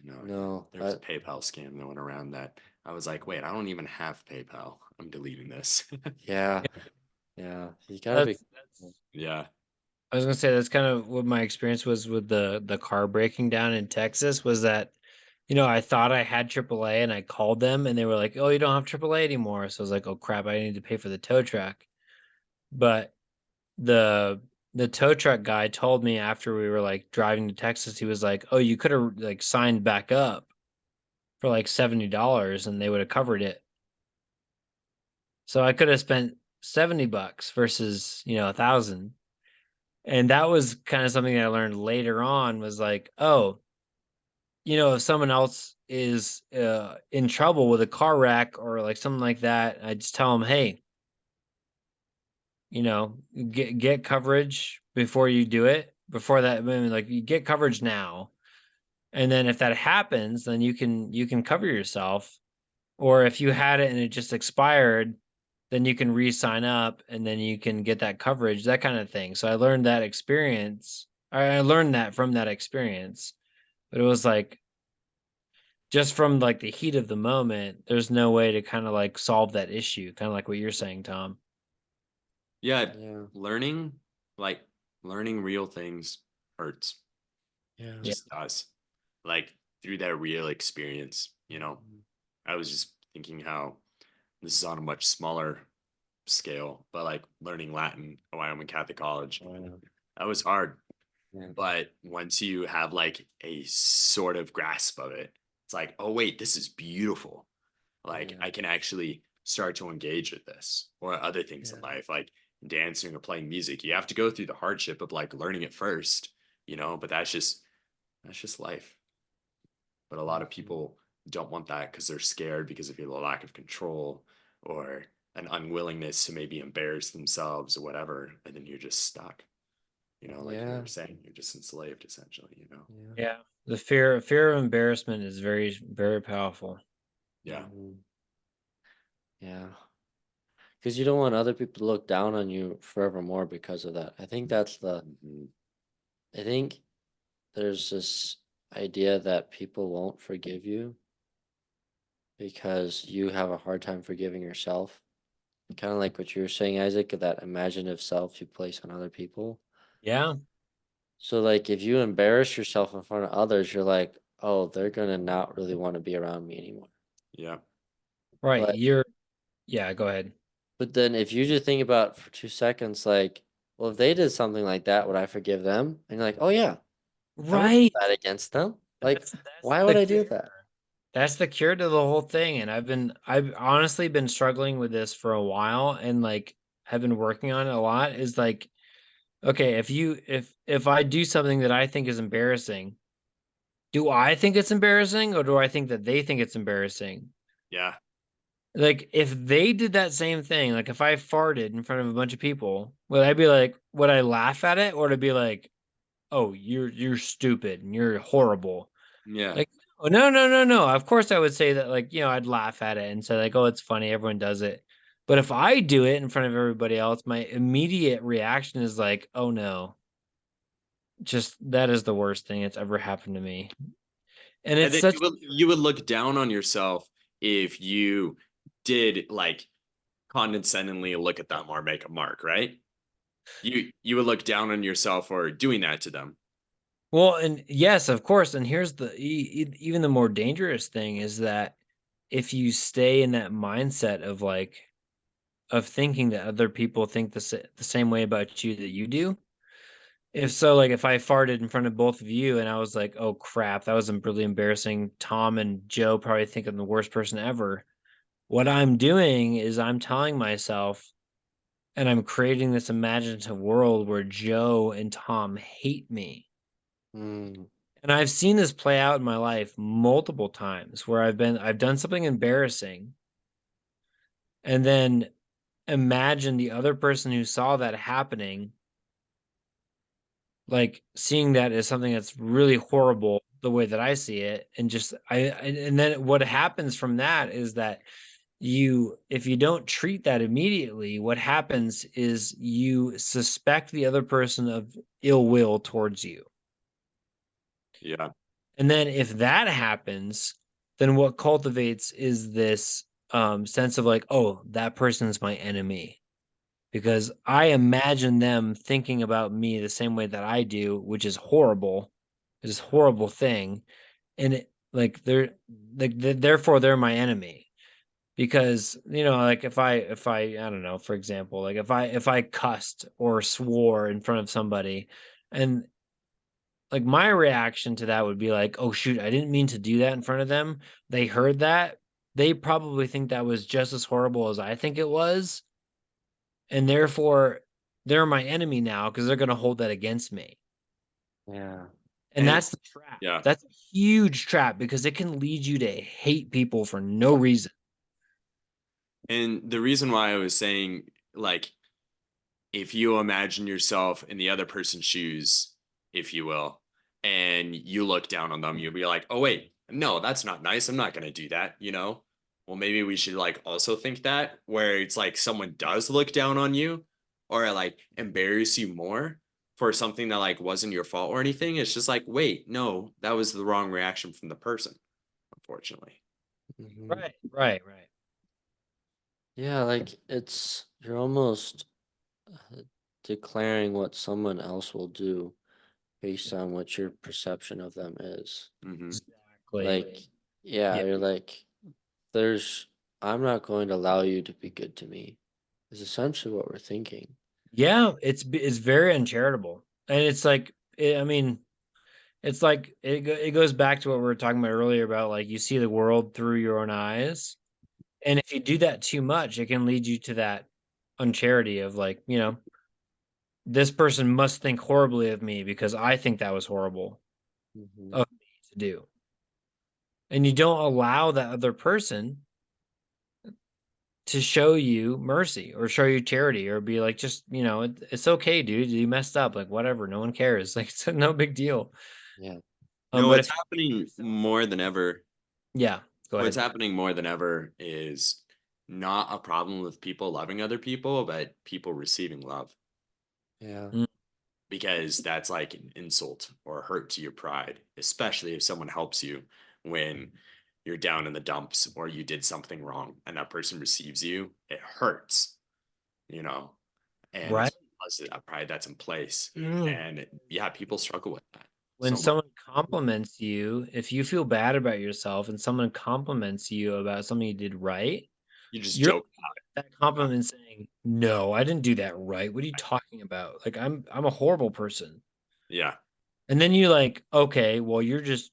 Speaker 2: No,
Speaker 1: No,
Speaker 2: there was a PayPal scam that went around that I was like, wait, I don't even have PayPal. I'm deleting this.
Speaker 1: yeah, yeah, you gotta be.
Speaker 3: That's
Speaker 2: Yeah.
Speaker 3: I was gonna say that's kind of what my experience was with the car breaking down in Texas was that, I thought I had AAA and I called them and they were like, "Oh, you don't have AAA anymore." So I was like, "Oh crap, I need to pay for the tow truck." But the the tow truck guy told me after we were like driving to Texas, he was like, "Oh, you could have like signed back up for like $70 and they would have covered it." So I could have spent $70 versus, 1,000. And that was kind of something that I learned later on was like, oh, if someone else is in trouble with a car wreck or like something like that, I just tell them, hey, get coverage before you do it. Before that, I mean, like you get coverage now, and then if that happens, then you can cover yourself. Or if you had it and it just expired, then you can re-sign up and then you can get that coverage, that kind of thing. So I learned that experience. I learned that from that experience, but it was like just from like the heat of the moment, there's no way to kind of like solve that issue, kind of like what you're saying, Tom.
Speaker 2: Yeah,
Speaker 1: Yeah.
Speaker 2: learning like learning real things hurts.
Speaker 1: Yeah.
Speaker 2: It just does. Like through that real experience. I was just thinking how this is on a much smaller scale, but like learning Latin at Wyoming Catholic College,
Speaker 1: Oh, yeah.
Speaker 2: that was hard.
Speaker 1: Yeah.
Speaker 2: But once you have like a sort of grasp of it, it's like, oh wait, this is beautiful. Like
Speaker 1: Yeah.
Speaker 2: I can actually start to engage with this or other things in
Speaker 1: Yeah.
Speaker 2: life, like dancing or playing music. You have to go through the hardship of like learning it first, but that's just life. But a lot of
Speaker 1: Mhm.
Speaker 2: people don't want that because they're scared because of either lack of control or an unwillingness to maybe embarrass themselves or whatever. And then you're just stuck, like you
Speaker 1: Yeah.
Speaker 2: were saying, you're just enslaved essentially.
Speaker 1: Yeah.
Speaker 3: Yeah. The fear of embarrassment is very, very powerful.
Speaker 2: Yeah.
Speaker 1: Mhm. Yeah. Because you don't want other people to look down on you forevermore because of that. I think
Speaker 2: Mhm.
Speaker 1: I think there's this idea that people won't forgive you because you have a hard time forgiving yourself. Kind of like what you were saying, Isaac, that imaginative self you place on other people.
Speaker 3: Yeah.
Speaker 1: So, like, if you embarrass yourself in front of others, you're like, oh, they're gonna not really want to be around me anymore.
Speaker 2: Yeah.
Speaker 3: Right.
Speaker 1: But
Speaker 3: Yeah, go ahead.
Speaker 1: then if you just think about for 2 seconds, like, well, if they did something like that, would I forgive them? And you're like, oh yeah, I would hold
Speaker 3: Right.
Speaker 1: that against them. Like,
Speaker 3: That's
Speaker 1: why
Speaker 3: the
Speaker 1: would I do
Speaker 3: cure.
Speaker 1: that?
Speaker 3: That's the cure to the whole thing. And I've honestly been struggling with this for a while and like have been working on it a lot is like, okay, if I do something that I think is embarrassing, do I think it's embarrassing or do I think that they think it's embarrassing?
Speaker 2: Yeah.
Speaker 3: Like if they did that same thing, like if I farted in front of a bunch of people, would I be like, would I laugh at it or to be like, oh, you're stupid and you're horrible?
Speaker 2: Yeah.
Speaker 3: Like, oh no, no, no, no. Of course I would say that, like, I'd laugh at it and say, like, oh, it's funny, everyone does it. But if I do it in front of everybody else, my immediate reaction is like, oh no, just that is the worst thing that's ever happened to me. And
Speaker 2: And
Speaker 3: it's
Speaker 2: then
Speaker 3: such
Speaker 2: you would look down on yourself if you did like condescendingly look at them or make a mark, right? You would look down on yourself for doing that to them.
Speaker 3: well, and yes, of course. And here's even the more dangerous thing is that if you stay in that mindset of like of thinking that other people think the same way about you that you do, if so, like if I farted in front of both of you and I was like, "Oh crap, that was really embarrassing." Tom and Joe probably think I'm the worst person ever. What I'm doing is I'm telling myself and I'm creating this imaginative world where Joe and Tom hate me.
Speaker 1: Mm,
Speaker 3: And I've seen this play out in my life multiple times where I've done something embarrassing and then imagine the other person who saw that happening like seeing that as something that's really horrible the way that I see it and just and then what happens from that is that if you don't treat that immediately what happens is you suspect the other person of ill will towards you.
Speaker 2: Yeah.
Speaker 3: And then if that happens, then what cultivates is this sense of like, oh, that person's my enemy because I imagine them thinking about me the same way that I do, which is horrible. It's a horrible thing. And like therefore they're my enemy. Because, like if I don't know, for example, like if I cussed or swore in front of somebody and like my reaction to that would be like, oh shoot, I didn't mean to do that in front of them. They heard that. they probably think that was just as horrible as I think it was, and therefore they're my enemy now because they're going to hold that against me.
Speaker 1: Yeah.
Speaker 3: And
Speaker 2: And
Speaker 3: that's the trap.
Speaker 2: yeah.
Speaker 3: That's a huge trap because it can lead you to hate people for no reason.
Speaker 2: And the reason why I was saying, like, if you imagine yourself in the other person's shoes, if you will, and you look down on them, you'll be like, oh, wait, no, that's not nice. I'm not going to do that, you know? Well, maybe we should like also think that where it's like someone does look down on you or like embarrass you more for something that like wasn't your fault or anything. It's just like, wait, no, that was the wrong reaction from the person, unfortunately.
Speaker 1: Mhm.
Speaker 3: Right.
Speaker 1: Yeah, like you're almost declaring what someone else will do based on what your perception of them is.
Speaker 2: Hmm.
Speaker 3: Exactly.
Speaker 1: Like, yeah,
Speaker 3: Yeah.
Speaker 1: you're like, there's, I'm not going to allow you to be good to me, is essentially what we're thinking.
Speaker 3: Yeah, it's very uncharitable. And it's like I mean, it's like it goes back to what we were talking about earlier about like you see the world through your own eyes. And if you do that too much, it can lead you to that uncharity of like, this person must think horribly of me because I think that was horrible
Speaker 1: Hmm.
Speaker 3: of me to do. And you don't allow that other person to show you mercy or show you charity or be like, just, it's okay, dude. You messed up. Like, whatever. No one cares. Like, it's no big deal.
Speaker 1: Yeah.
Speaker 2: No,
Speaker 3: But
Speaker 2: it's
Speaker 3: if you do
Speaker 2: happening
Speaker 3: yourself,
Speaker 2: more than ever.
Speaker 3: yeah, go
Speaker 2: What's
Speaker 3: ahead.
Speaker 2: happening more than ever is not a problem with people loving other people, but people receiving love
Speaker 1: Yeah.
Speaker 3: Mm,
Speaker 2: because that's like an insult or a hurt to your pride, especially if someone helps you when you're down in the dumps or you did something wrong and that person receives you, it hurts, you know, and
Speaker 3: right?
Speaker 2: it's because of that pride that's in place. And yeah, people struggle with that
Speaker 3: When
Speaker 2: so much.
Speaker 3: someone compliments you, if you feel bad about yourself and someone compliments you about something you did right,
Speaker 2: You just
Speaker 3: you're
Speaker 2: joke.
Speaker 3: that compliment saying, "No, I didn't do that right. What are you talking about? Like I'm a horrible person."
Speaker 2: Yeah.
Speaker 3: And then you like, "Okay, well you're just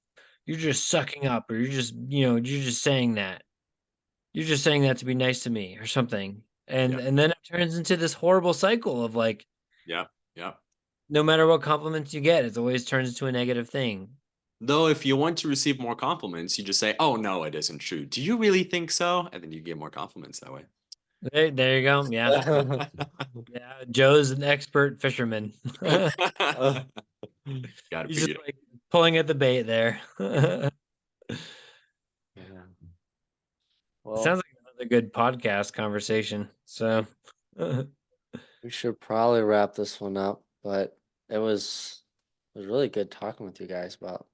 Speaker 3: sucking up or you're just saying that. You're just saying that to be nice to me or something."
Speaker 2: Yeah.
Speaker 3: And then it turns into this horrible cycle of like
Speaker 2: Yeah. Yeah.
Speaker 3: no matter what compliments you get, it always turns into a negative thing.
Speaker 2: Though, if you want to receive more compliments, you just say, "Oh no, it isn't true. Do you really think so?" And then you get more compliments that way.
Speaker 3: There you go. Yeah. Yeah, Joe's an expert fisherman.
Speaker 2: Got to
Speaker 3: He's just
Speaker 2: figure it
Speaker 3: like pulling at the bait there.
Speaker 1: Yeah.
Speaker 3: It
Speaker 1: Well,
Speaker 3: sounds like another good podcast conversation. So,
Speaker 1: we should probably wrap this one up, but it was really good talking with you guys about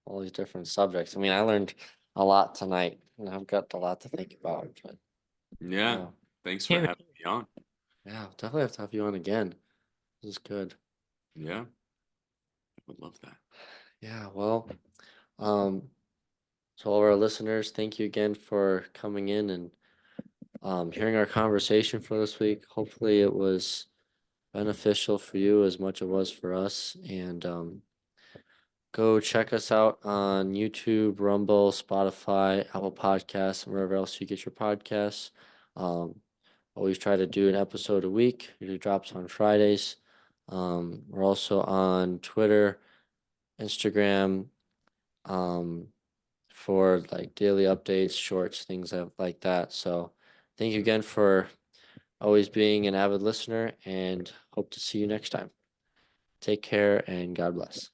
Speaker 1: all these different subjects. I mean, I learned a lot tonight, and I've got a lot to think about. But
Speaker 2: out. Yeah.
Speaker 1: yeah,
Speaker 2: Thanks for
Speaker 3: yeah,
Speaker 2: having me on.
Speaker 1: yeah, I'll definitely have to have you on again. This is good.
Speaker 2: Yeah. I would love that.
Speaker 1: Yeah, well, um, to all of our listeners, thank you again for coming in and hearing our conversation for this week. Hopefully, it was beneficial for you as much as it was for us. And go check us out on YouTube, Rumble, Spotify, Apple Podcasts, and wherever else you get your podcasts. Um, always try to do an episode a week. Usually drops on Fridays. We're also on Twitter, Instagram, um, for like daily updates, shorts, things like that. So thank you again for always being an avid listener and hope to see you next time. Take care and God bless.